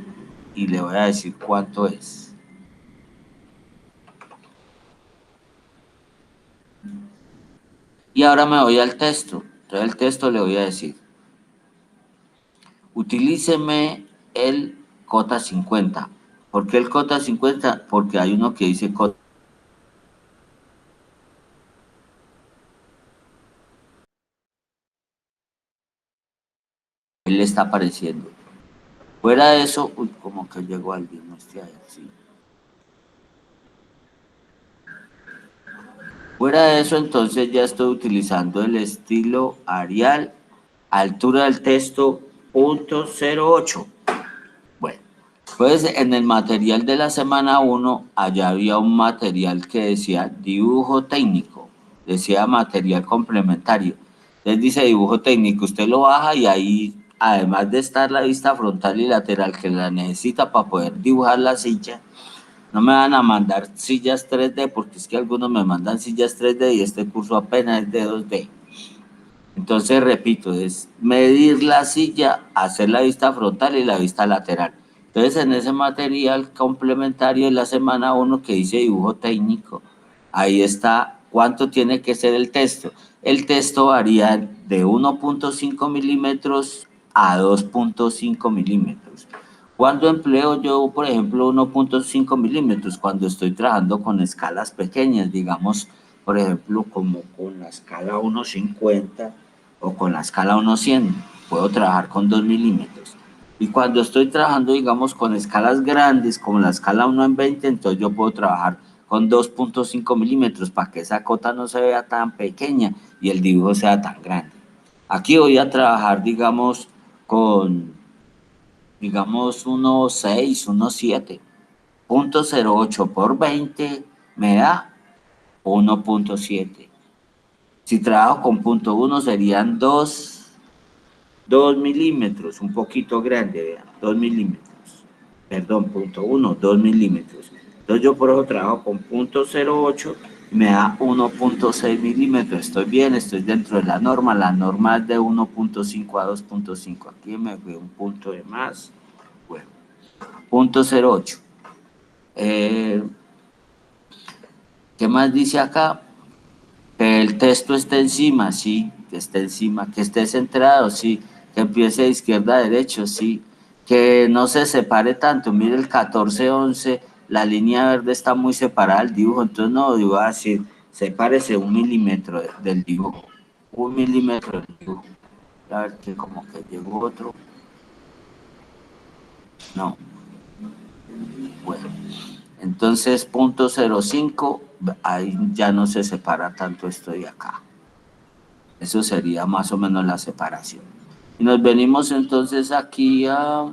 le voy a decir cuánto es. Y ahora me voy al texto. Entonces el texto le voy a decir, utilíceme el cota 50. ¿Por qué el cota 50? Porque hay uno que dice cota. Él le está apareciendo. Fuera de eso, uy, como que llegó alguien, ¿no? muestre ahí, sí. Fuera de eso, entonces ya estoy utilizando el estilo Arial, altura del texto .08. Bueno, pues en el material de la semana 1, allá había un material que decía dibujo técnico, decía material complementario. Entonces dice dibujo técnico, usted lo baja y ahí, además de estar la vista frontal y lateral que la necesita para poder dibujar la silla, no me van a mandar sillas 3D porque es que algunos me mandan sillas 3D y este curso apenas es de 2D. Entonces, repito, es medir la silla, hacer la vista frontal y la vista lateral. Entonces, en ese material complementario de la semana 1 que dice dibujo técnico, ahí está cuánto tiene que ser el texto. El texto varía de 1.5 milímetros a 2.5 milímetros. Cuando empleo yo, por ejemplo, 1.5 milímetros, cuando estoy trabajando con escalas pequeñas, digamos, por ejemplo, como con la escala 1.50 o con la escala 1.100, puedo trabajar con 2 milímetros. Y cuando estoy trabajando, digamos, con escalas grandes, como la escala 1 en 20, entonces yo puedo trabajar con 2.5 milímetros para que esa cota no se vea tan pequeña y el dibujo sea tan grande. Aquí voy a trabajar, digamos, con, digamos, 1.6, 1.7. 0.08 por 20 me da 1.7. Si trabajo con punto 1 serían 2 milímetros, un poquito grande, vean, 2 milímetros. Perdón, punto 1, 2 milímetros. Entonces yo por eso trabajo con punto 0.8 y me da 1.6 milímetros. Estoy bien, estoy dentro de la norma es de 1.5 a 2.5. Aquí me fue un punto de más. Bueno, punto 0.8. ¿Qué más dice acá? Que el texto esté encima, sí, que esté encima, que esté centrado, sí, que empiece de izquierda a derecha, sí, que no se separe tanto. Mire el 14-11, la línea verde está muy separada del dibujo, entonces no, yo voy a decir, sepárese 1 milímetro del dibujo, 1 milímetro del dibujo. A ver que como que llegó otro. No, bueno. Entonces, punto 0.5, ahí ya no se separa tanto esto de acá. Eso sería más o menos la separación. Y nos venimos entonces aquí a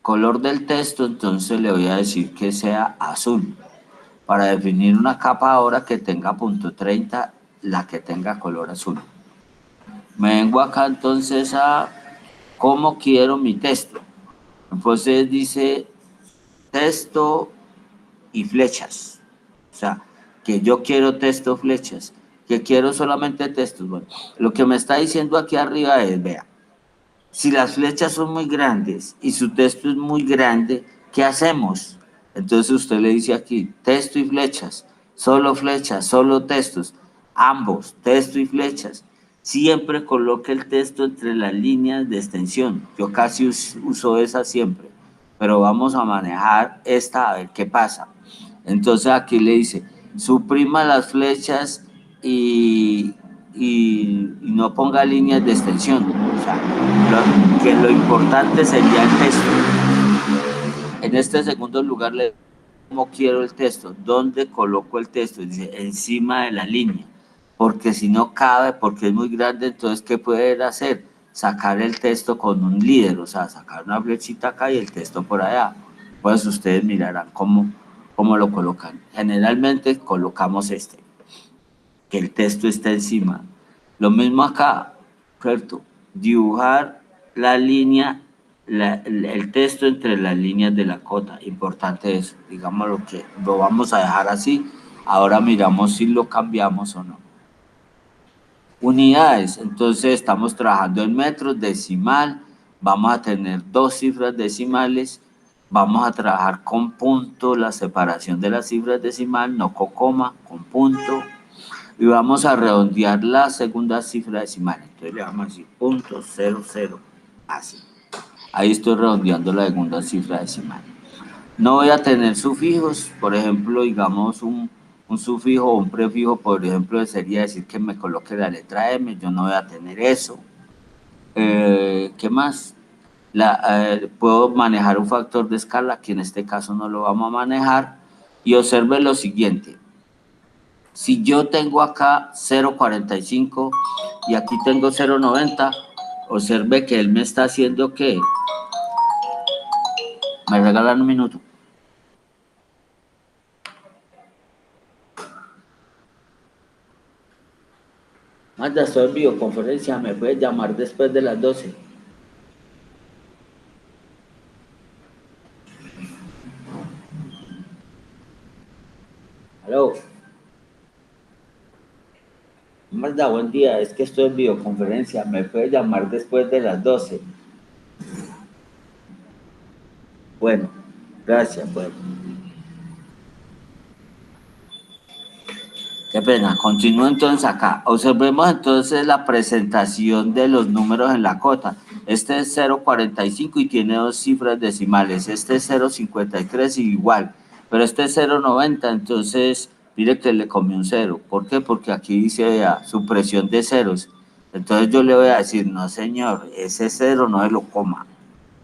color del texto, entonces le voy a decir que sea azul. Para definir una capa ahora que tenga punto 30, la que tenga color azul. Me vengo acá entonces a cómo quiero mi texto. Entonces dice texto y flechas. O sea, que yo quiero texto, flechas, que quiero solamente textos. Bueno, lo que me está diciendo aquí arriba es, vea, si las flechas son muy grandes y su texto es muy grande, ¿qué hacemos? Entonces usted le dice aquí, texto y flechas, solo textos, ambos, texto y flechas. Siempre coloque el texto entre las líneas de extensión. Yo casi uso esa siempre, pero vamos a manejar esta a ver qué pasa. Entonces aquí le dice, suprima las flechas y no ponga líneas de extensión. O sea, que lo importante sería el texto. En este segundo lugar le cómo quiero el texto, dónde coloco el texto, dice encima de la línea, porque si no cabe, porque es muy grande, entonces ¿qué puede hacer? Sacar el texto con un líder, o sea, sacar una flechita acá y el texto por allá. Pues ustedes mirarán cómo lo colocan. Generalmente colocamos que el texto esté encima. Lo mismo acá, ¿cierto? Dibujar la línea, el texto entre las líneas de la cota. Importante eso. Digamos lo que lo vamos a dejar así. Ahora miramos si lo cambiamos o no. Unidades. Entonces estamos trabajando en metros, decimal. Vamos a tener 2 cifras decimales. Vamos a trabajar con punto, la separación de las cifras decimal, no con coma, con punto. Y vamos a redondear la segunda cifra decimal. Entonces le vamos a decir .00, así. Ahí estoy redondeando la segunda cifra decimal. No voy a tener sufijos, por ejemplo, digamos un sufijo o un prefijo, por ejemplo, sería decir que me coloque la letra M, yo no voy a tener eso. ¿Qué más? Puedo manejar un factor de escala, que en este caso no lo vamos a manejar, y observe lo siguiente. Si yo tengo acá 0.45 y aquí tengo 0.90, observe que él me está haciendo que me regalan un minuto. Magda, estoy en videoconferencia, me puedes llamar después de las 12. Aló. Magda, buen día, es que estoy en videoconferencia, me puedes llamar después de las 12. Bueno, gracias, bueno. Qué pena, continúo entonces acá. Observemos entonces la presentación de los números en la cota. Este es 0.45 y tiene dos cifras decimales. Este es 0.53 y igual. Pero este es 0.90, entonces mire que le comí un cero. ¿Por qué? Porque aquí dice vea, supresión de ceros. Entonces yo le voy a decir, no señor, ese cero no se lo coma.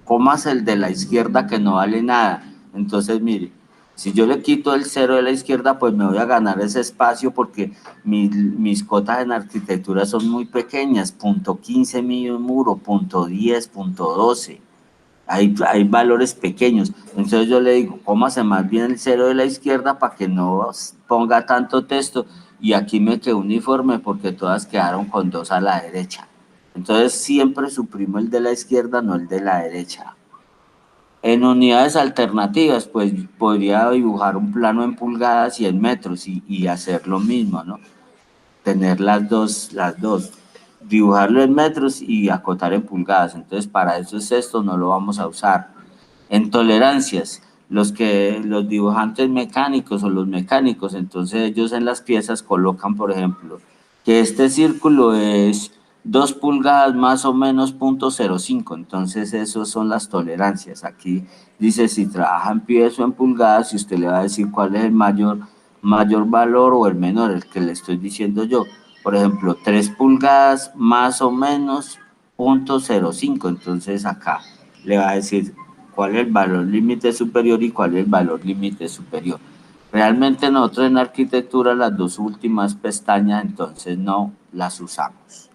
Comas el de la izquierda que no vale nada. Entonces mire, si yo le quito el cero de la izquierda, pues me voy a ganar ese espacio porque mis cotas en arquitectura son muy pequeñas, punto 15 mide un muro, punto 10, punto 12. Hay valores pequeños. Entonces yo le digo, cómase más bien el cero de la izquierda para que no ponga tanto texto y aquí me quedó uniforme porque todas quedaron con 2 a la derecha. Entonces siempre suprimo el de la izquierda, no el de la derecha. En unidades alternativas, pues podría dibujar un plano en pulgadas y en metros y hacer lo mismo, ¿no? Tener las dos, dibujarlo en metros y acotar en pulgadas. Entonces, para esos esto no lo vamos a usar. En tolerancias, los dibujantes mecánicos o los mecánicos, entonces ellos en las piezas colocan, por ejemplo, que este círculo es 2 pulgadas más o menos 0.05, entonces esos son las tolerancias. Aquí dice si trabaja en pies o en pulgadas y usted le va a decir cuál es el mayor valor o el menor, el que le estoy diciendo yo. Por ejemplo, 3 pulgadas más o menos 0.05, entonces acá le va a decir cuál es el valor límite superior y cuál es el valor límite superior. Realmente nosotros en arquitectura las dos últimas pestañas entonces no las usamos.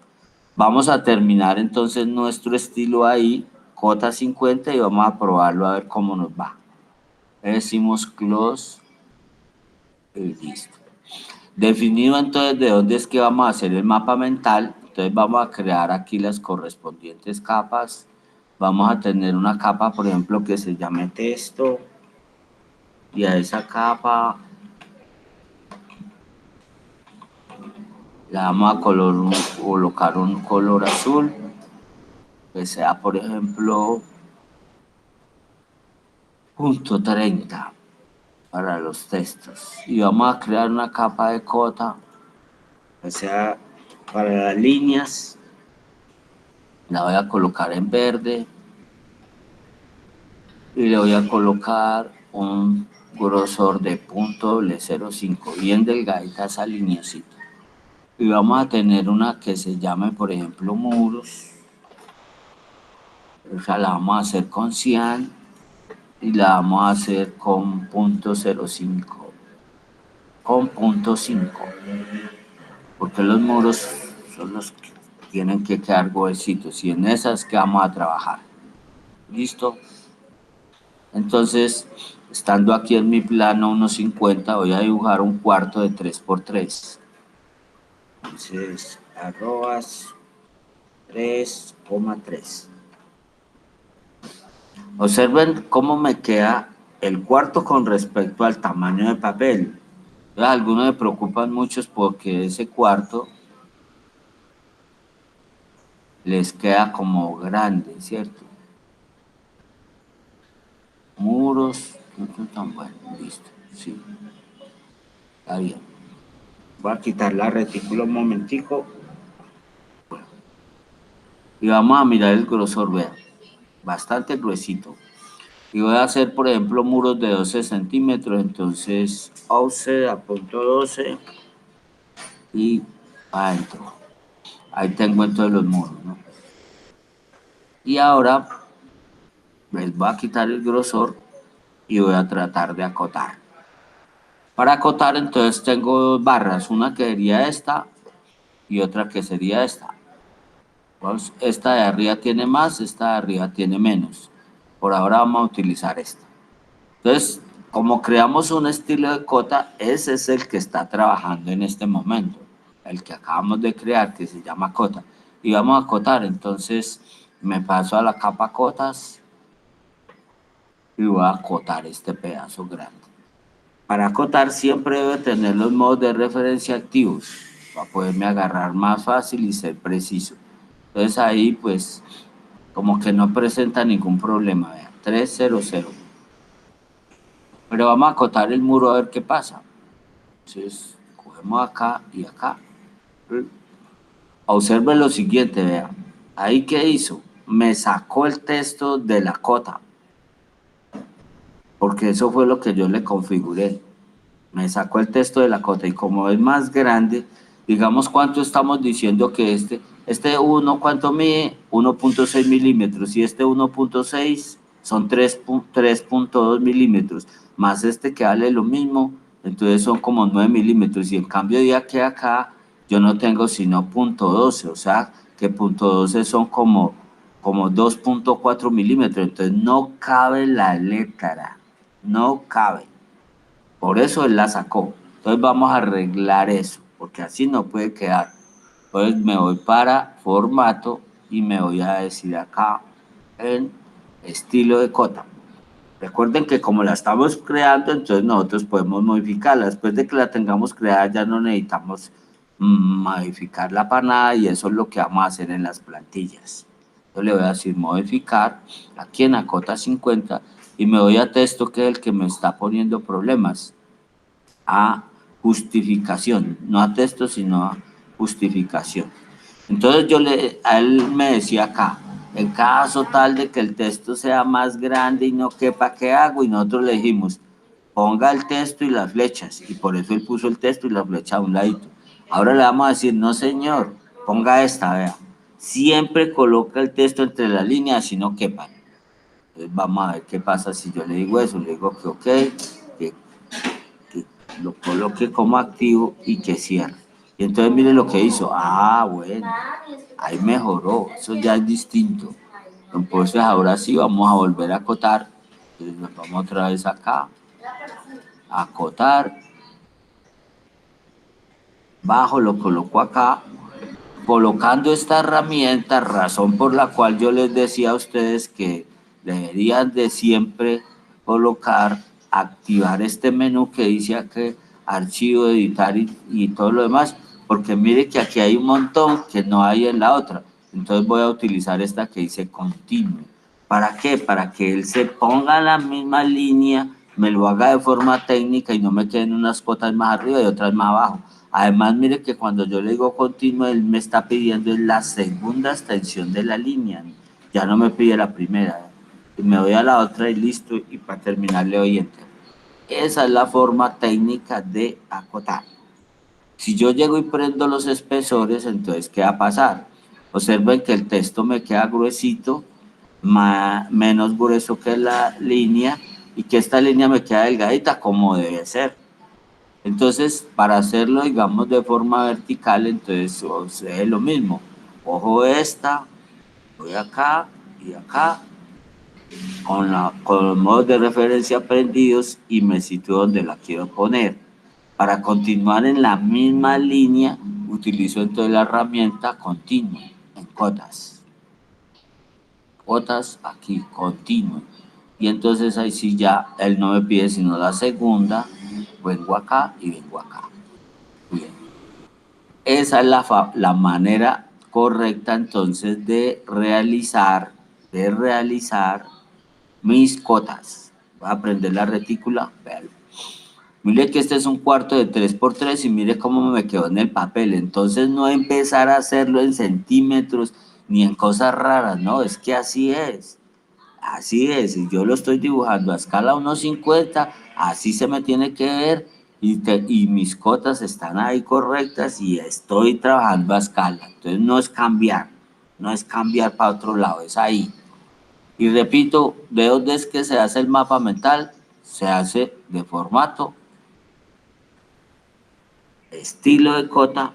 Vamos a terminar entonces nuestro estilo ahí, cota 50, y vamos a probarlo a ver cómo nos va. Le decimos close y listo. Definido entonces de dónde es que vamos a hacer el mapa mental, entonces vamos a crear aquí las correspondientes capas. Vamos a tener una capa, por ejemplo, que se llame texto, y a esa capa la vamos a colocar un color azul, que sea, por ejemplo, .30 para los textos. Y vamos a crear una capa de cota, que sea para las líneas, la voy a colocar en verde y le voy a colocar un grosor de .05, bien delgadita esa lineacita. Y vamos a tener una que se llame, por ejemplo, muros. O sea, la vamos a hacer con cian y la vamos a hacer con .05. Con .5. Porque los muros son los que tienen que quedar huesitos y en esas que vamos a trabajar. ¿Listo? Entonces, estando aquí en mi plano 1.50, voy a dibujar un cuarto de 3x3. Entonces, arrobas 3,3. Observen cómo me queda el cuarto con respecto al tamaño de papel. Algunos me preocupan mucho porque ese cuarto les queda como grande, ¿cierto? Muros, no son tan buenos, listo, sí, está bien. Voy a quitar la retícula un momentico. Bueno, y vamos a mirar el grosor, vean, bastante gruesito. Y voy a hacer, por ejemplo, muros de 12 centímetros, entonces offset a .12 y adentro. Ahí tengo entonces los muros, ¿no? Y ahora Les voy a quitar el grosor y voy a tratar de acotar. Para acotar, entonces tengo dos barras, una que sería esta y otra que sería esta. Pues esta de arriba tiene más, esta de arriba tiene menos. Por ahora vamos a utilizar esta. Entonces, como creamos un estilo de cota, ese es el que está trabajando en este momento, el que acabamos de crear, que se llama cota. Y vamos a acotar, entonces me paso a la capa cotas y voy a acotar este pedazo grande. Para acotar siempre debe tener los modos de referencia activos para poderme agarrar más fácil y ser preciso. Entonces ahí pues como que no presenta ningún problema, vean, 300. Pero vamos a acotar el muro a ver qué pasa. Entonces cogemos acá y acá. Observen lo siguiente, vean. Ahí qué hizo, me sacó el texto de la cota, porque eso fue lo que yo le configuré. Me sacó el texto de la cota y como es más grande, digamos cuánto estamos diciendo que este 1, ¿cuánto mide? 1.6 milímetros y este 1.6 son 3.2 milímetros, más este que vale lo mismo, entonces son como 9 milímetros y en cambio de aquí a acá yo no tengo sino .12, o sea que .12 son como 2.4 milímetros, entonces no cabe la letra, no cabe. Por eso él la sacó. Entonces vamos a arreglar eso, porque así no puede quedar. Entonces me voy para formato y me voy a decir acá en estilo de cota. Recuerden que como la estamos creando, entonces nosotros podemos modificarla. Después de que la tengamos creada ya no necesitamos modificarla para nada y eso es lo que vamos a hacer en las plantillas. Yo le voy a decir modificar aquí en Acota 50 y me voy a texto que es el que me está poniendo problemas. A justificación, no a texto, sino a justificación. Entonces a él me decía acá, en caso tal de que el texto sea más grande y no quepa, ¿qué hago? Y nosotros le dijimos, ponga el texto y las flechas, y por eso él puso el texto y la flecha a un ladito. Ahora le vamos a decir, no señor, ponga esta, vea, siempre coloca el texto entre las líneas si no quepan. Entonces vamos a ver qué pasa si yo le digo eso, le digo que ok, que lo coloque como activo y que cierre. Y entonces mire lo que hizo. Ah, bueno, ahí mejoró, eso ya es distinto. Entonces ahora sí vamos a volver a acotar. Entonces nos vamos otra vez acá, a acotar. Bajo lo coloco acá. Colocando esta herramienta, razón por la cual yo les decía a ustedes que deberían de siempre colocar, activar este menú que dice aquí, archivo, editar y todo lo demás, porque mire que aquí hay un montón que no hay en la otra. Entonces voy a utilizar esta que dice continuo. ¿Para qué? Para que él se ponga en la misma línea, me lo haga de forma técnica y no me queden unas cotas más arriba y otras más abajo. Además, mire que cuando yo le digo continuo, él me está pidiendo la segunda extensión de la línea. Ya no me pide la primera. Y me voy a la otra y listo. Y para terminar le doy enter. Esa es la forma técnica de acotar. Si yo llego y prendo los espesores, entonces, ¿qué va a pasar? Observen que el texto me queda gruesito, menos grueso que la línea, y que esta línea me queda delgadita como debe ser. Entonces, para hacerlo, digamos, de forma vertical, entonces es lo mismo. Cojo esta, voy acá y acá, con los modos de referencia prendidos y me sitúo donde la quiero poner. Para continuar en la misma línea, utilizo entonces la herramienta continua en cotas. Cotas aquí, continuo. Y entonces ahí sí ya él no me pide sino la segunda, vengo acá y vengo acá. Bien. Esa es la manera correcta entonces de realizar mis cotas. Voy a prender la retícula, véalo. Mire que este es un cuarto de 3x3 y mire cómo me quedó en el papel. Entonces no empezar a hacerlo en centímetros ni en cosas raras, no, es que así es. Así es, y yo lo estoy dibujando a escala 1.50, así se me tiene que ver y mis cotas están ahí correctas y estoy trabajando a escala. Entonces no es cambiar, no es cambiar para otro lado, es ahí. Y repito, ¿de dónde es que se hace el mapa mental? Se hace de formato, estilo de cota,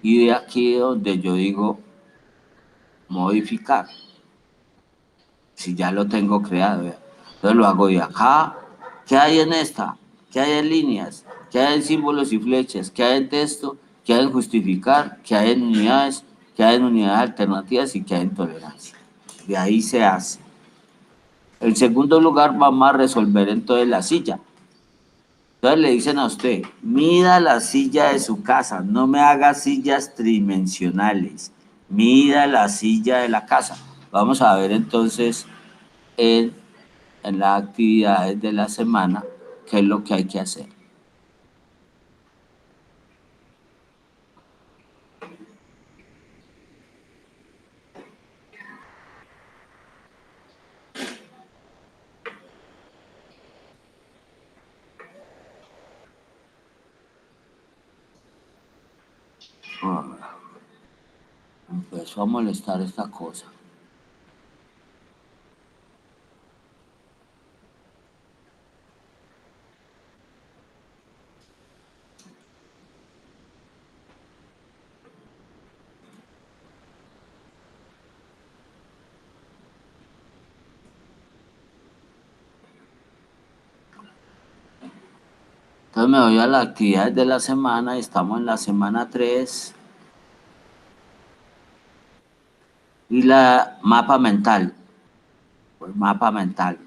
y de aquí donde yo digo modificar, si ya lo tengo creado. ¿Vea? Entonces lo hago de acá. ¿Qué hay en esta? ¿Qué hay en líneas? ¿Qué hay en símbolos y flechas? ¿Qué hay en texto? ¿Qué hay en justificar? ¿Qué hay en unidades? ¿Qué hay en unidades alternativas? ¿Y qué hay en tolerancia? De ahí se hace. En segundo lugar, vamos a resolver entonces la silla. Entonces le dicen a usted, mida la silla de su casa, no me haga sillas tridimensionales, mida la silla de la casa. Vamos a ver entonces en, en las actividades de la semana qué es lo que hay que hacer. Ah, empezó a molestar esta cosa. Entonces me voy a las actividades de la semana, estamos en la semana 3 y la mapa mental, pues mapa mental.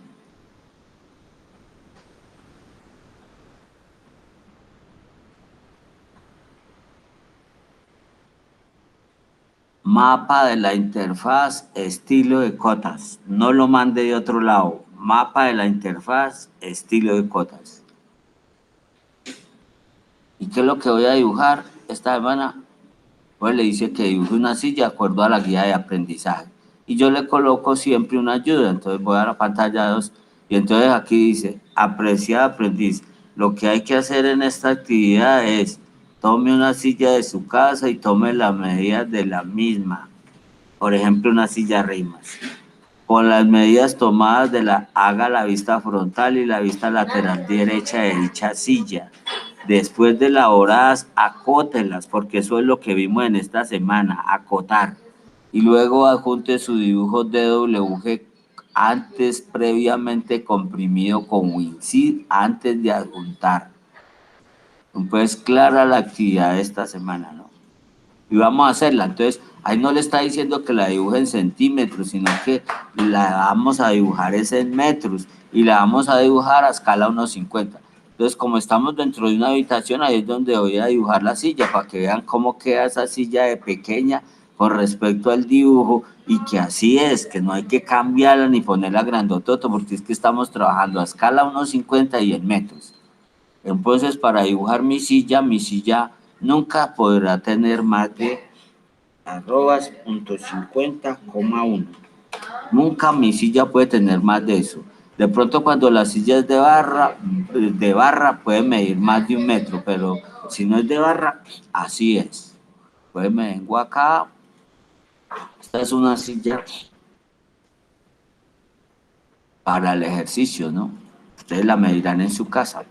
Mapa de la interfaz, estilo de cotas. No lo mande de otro lado. Mapa de la interfaz, estilo de cotas. ¿Y qué es lo que voy a dibujar esta semana? Pues le dice que dibuje una silla de acuerdo a la guía de aprendizaje. Y yo le coloco siempre una ayuda. Entonces voy a la pantalla 2 y entonces aquí dice, apreciado aprendiz, lo que hay que hacer en esta actividad es tome una silla de su casa y tome las medidas de la misma. Por ejemplo, una silla Rimas. Con las medidas tomadas haga la vista frontal y la vista lateral derecha de dicha silla. Después de elaboradas, acótelas, porque eso es lo que vimos en esta semana, acotar. Y luego adjunte su dibujo DWG antes previamente comprimido con WinZip antes de adjuntar. Pues clara la actividad de esta semana, ¿no? Y vamos a hacerla. Entonces, ahí no le está diciendo que la dibuje en centímetros, sino que la vamos a dibujar es en metros y la vamos a dibujar a escala 1.50. Entonces, como estamos dentro de una habitación, ahí es donde voy a dibujar la silla para que vean cómo queda esa silla de pequeña con respecto al dibujo y que así es, que no hay que cambiarla ni ponerla grandototo porque es que estamos trabajando a escala 1.50 y en metros. Entonces, para dibujar mi silla nunca podrá tener más de arrobas punto 50,1. Nunca mi silla puede tener más de eso. De pronto cuando la silla es de barra puede medir más de 1 metro, pero si no es de barra, así es. Pues me vengo acá. Esta es una silla para el ejercicio, ¿no? Ustedes la medirán en su casa.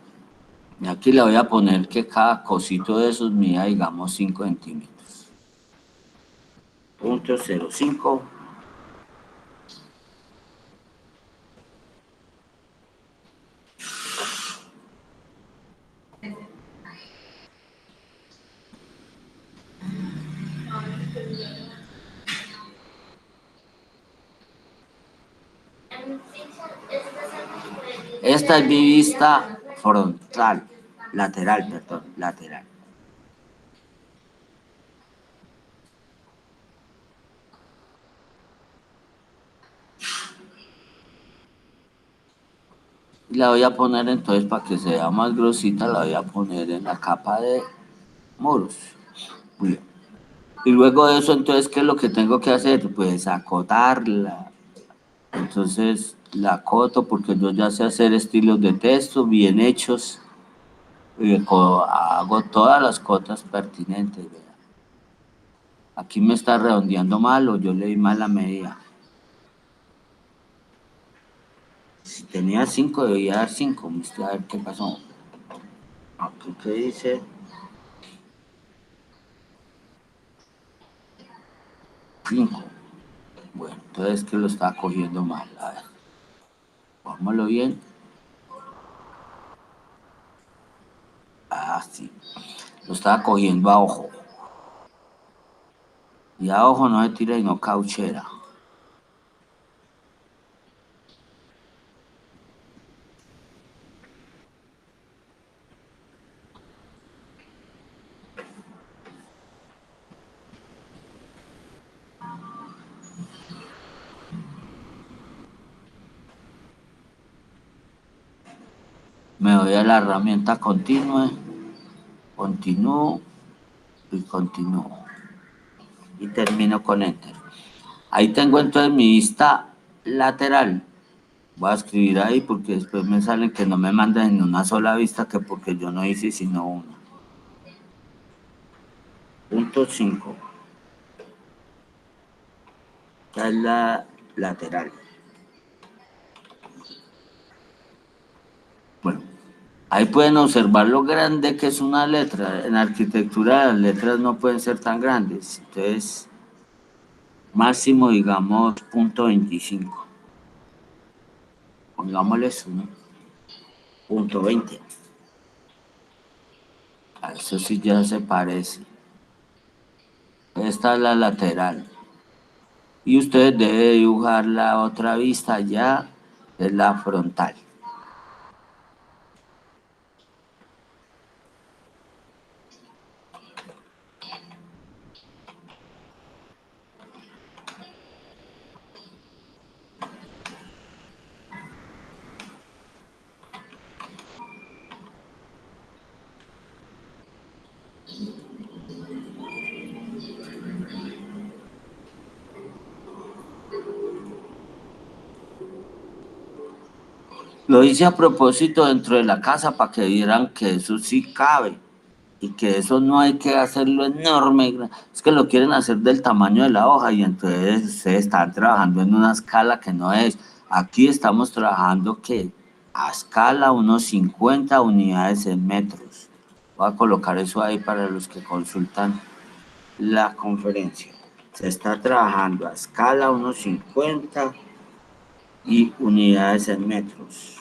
Y aquí le voy a poner que cada cosito de esos mida, digamos, 5 centímetros. Punto 0,5. Esta es mi vista frontal, lateral, perdón, lateral. Y la voy a poner entonces para que se vea más grosita, la voy a poner en la capa de muros. Muy bien. Y luego de eso, entonces, ¿qué es lo que tengo que hacer? Pues acotarla. Entonces la acoto porque yo ya sé hacer estilos de texto bien hechos. Y hago todas las cotas pertinentes, ¿verdad? Aquí me está redondeando mal o yo leí mal la medida. Si tenía 5 debía dar 5. A ver qué pasó. Aquí que dice 5. Bueno, entonces que lo estaba cogiendo mal. A ver, vámonos bien. Ah, sí. Lo estaba cogiendo a ojo. Y a ojo no se tira y no cauchera. Me voy a la herramienta continue. Continúo y continúo. Y termino con Enter. Ahí tengo entonces mi vista lateral. Voy a escribir ahí porque después me salen que no me mandan en una sola vista, que porque yo no hice sino una. Punto 5. Esta es la lateral. Bueno, ahí pueden observar lo grande que es una letra. En arquitectura las letras no pueden ser tan grandes. Entonces, máximo digamos punto 25. Pongámosle 1.20. A eso sí ya se parece. Esta es la lateral. Y ustedes deben dibujar la otra vista ya, es la frontal. Lo hice a propósito dentro de la casa para que vieran que eso sí cabe y que eso no hay que hacerlo enorme. Es que lo quieren hacer del tamaño de la hoja y entonces ustedes están trabajando en una escala que no es. Aquí estamos trabajando que a escala unos 50 unidades en metros. Voy a colocar eso ahí para los que consultan la conferencia. Se está trabajando a escala unos 50 y unidades en metros.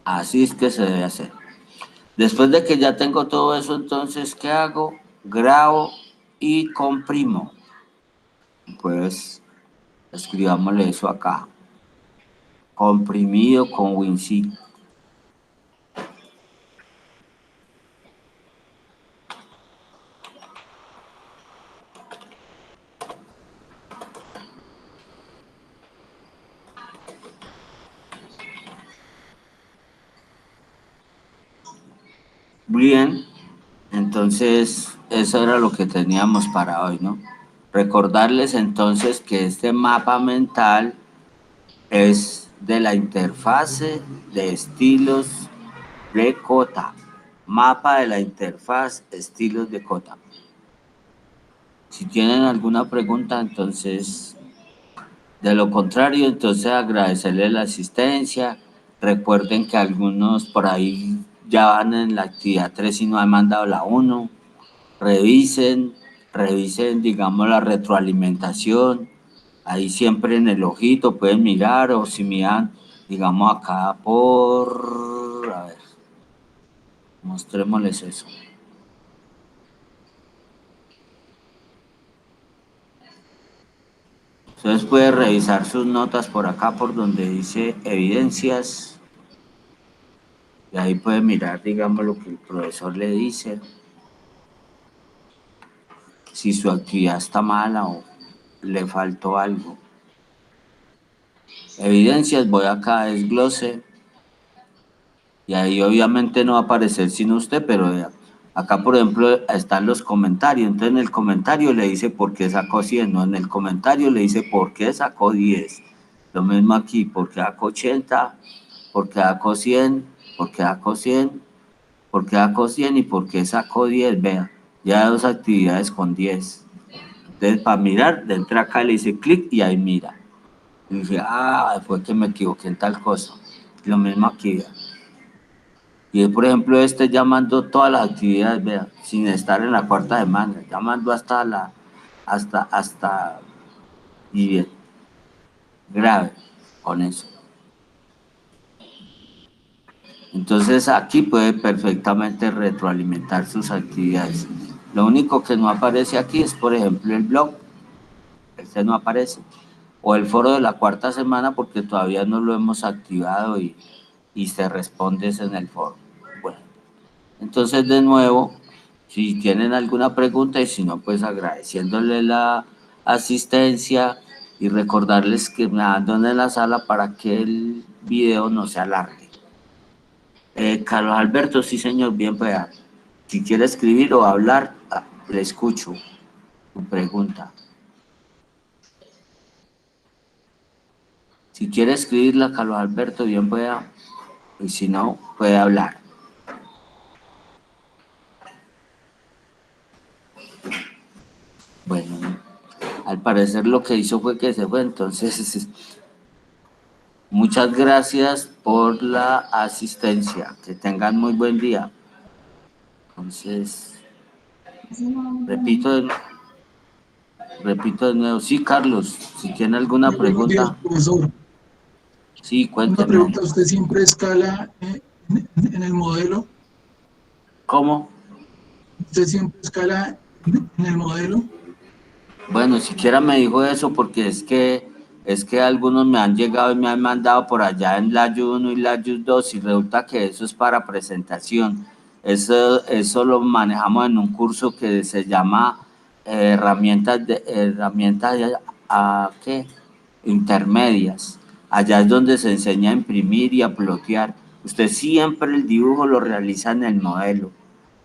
Así es que se debe hacer. Después de que ya tengo todo eso, entonces, ¿qué hago? Grabo y comprimo. Pues escribámosle eso acá. Comprimido con WinZip. Bien, entonces eso era lo que teníamos para hoy, ¿no? Recordarles entonces que este mapa mental es de la interfase de estilos de Cota. Mapa de la interfaz estilos de Cota. Si tienen alguna pregunta, entonces, de lo contrario, entonces agradecerle la asistencia. Recuerden que algunos por ahí ya van en la actividad 3 y no han mandado la 1. Revisen, digamos, la retroalimentación. Ahí siempre en el ojito pueden mirar, o si miran, digamos, acá por... A ver, mostrémosles eso. Entonces puede revisar sus notas por acá, por donde dice evidencias. Y ahí puede mirar, digamos, lo que el profesor le dice. Si su actividad está mala o le faltó algo. Evidencias, voy acá a desglose. Y ahí obviamente no va a aparecer sino usted, pero acá, por ejemplo, están los comentarios. Entonces en el comentario le dice por qué sacó 100, ¿no? En el comentario le dice por qué sacó 10. Lo mismo aquí, por qué sacó 80, por qué sacó 100, por qué sacó 100. ¿Por qué sacó 100 y por qué sacó 10? Vea, ya 2 actividades con 10. Entonces, para mirar, entra acá, le dice clic y ahí mira. Y dice, fue que me equivoqué en tal cosa. Lo mismo aquí, vea. Y por ejemplo, ya mandó todas las actividades, vea, sin estar en la cuarta semana. Ya mandó hasta, y bien, grave con eso. Entonces aquí puede perfectamente retroalimentar sus actividades. Lo único que no aparece aquí es, por ejemplo, el blog. Este no aparece. O el foro de la cuarta semana porque todavía no lo hemos activado y se responde en el foro. Bueno, entonces de nuevo, si tienen alguna pregunta y si no, pues agradeciéndole la asistencia y recordarles que me abandonen la sala para que el video no se alargue. Carlos Alberto, sí señor, bien pues. Si quiere escribir o hablar, le escucho tu pregunta. Si quiere escribirla, Carlos Alberto, bien pueda, y si no, puede hablar. Bueno, al parecer lo que hizo fue que se fue, entonces muchas gracias por la asistencia. Que tengan muy buen día. Entonces, repito de nuevo. Sí, Carlos, si tiene alguna Muy buenos días, pregunta. profesor. Sí, Una cuénteme. pregunta, ¿usted siempre escala en el modelo? ¿Cómo? ¿Usted siempre escala en el modelo? Bueno, siquiera me dijo eso porque es que algunos me han llegado y me han mandado por allá en la uno y la 2 y resulta que eso es para presentación. Eso lo manejamos en un curso que se llama herramientas ¿qué? Intermedias. Allá es donde se enseña a imprimir y a plotear. Usted siempre el dibujo lo realiza en el modelo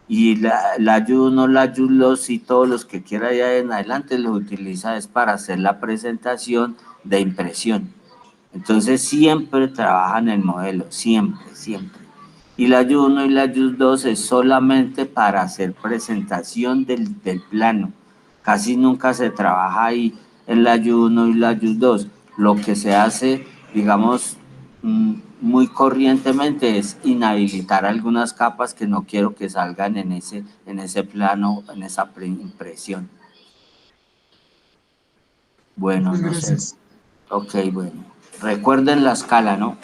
y la Juno, la Julos y todos los que quiera ya en adelante los utiliza es para hacer la presentación de impresión. Entonces siempre trabajan el modelo, siempre, siempre. Y la Juno y la Jus 2 es solamente para hacer presentación del plano. Casi nunca se trabaja ahí en la Juno y la Jus 2. Lo que se hace, digamos, muy corrientemente es inhabilitar algunas capas que no quiero que salgan en ese plano, en esa impresión. Bueno, Muchas no sé. gracias. Ok, bueno. Recuerden la escala, ¿no?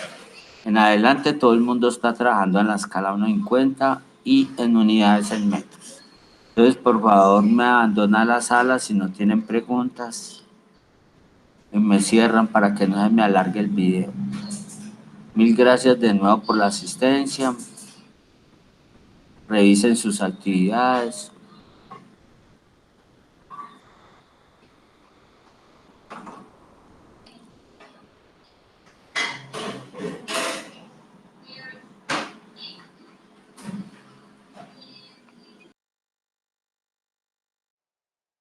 En adelante todo el mundo está trabajando en la escala 1:50 y en unidades en metros. Entonces, por favor, me abandona la sala si no tienen preguntas y me cierran para que no se me alargue el video. Mil gracias de nuevo por la asistencia. Revisen sus actividades.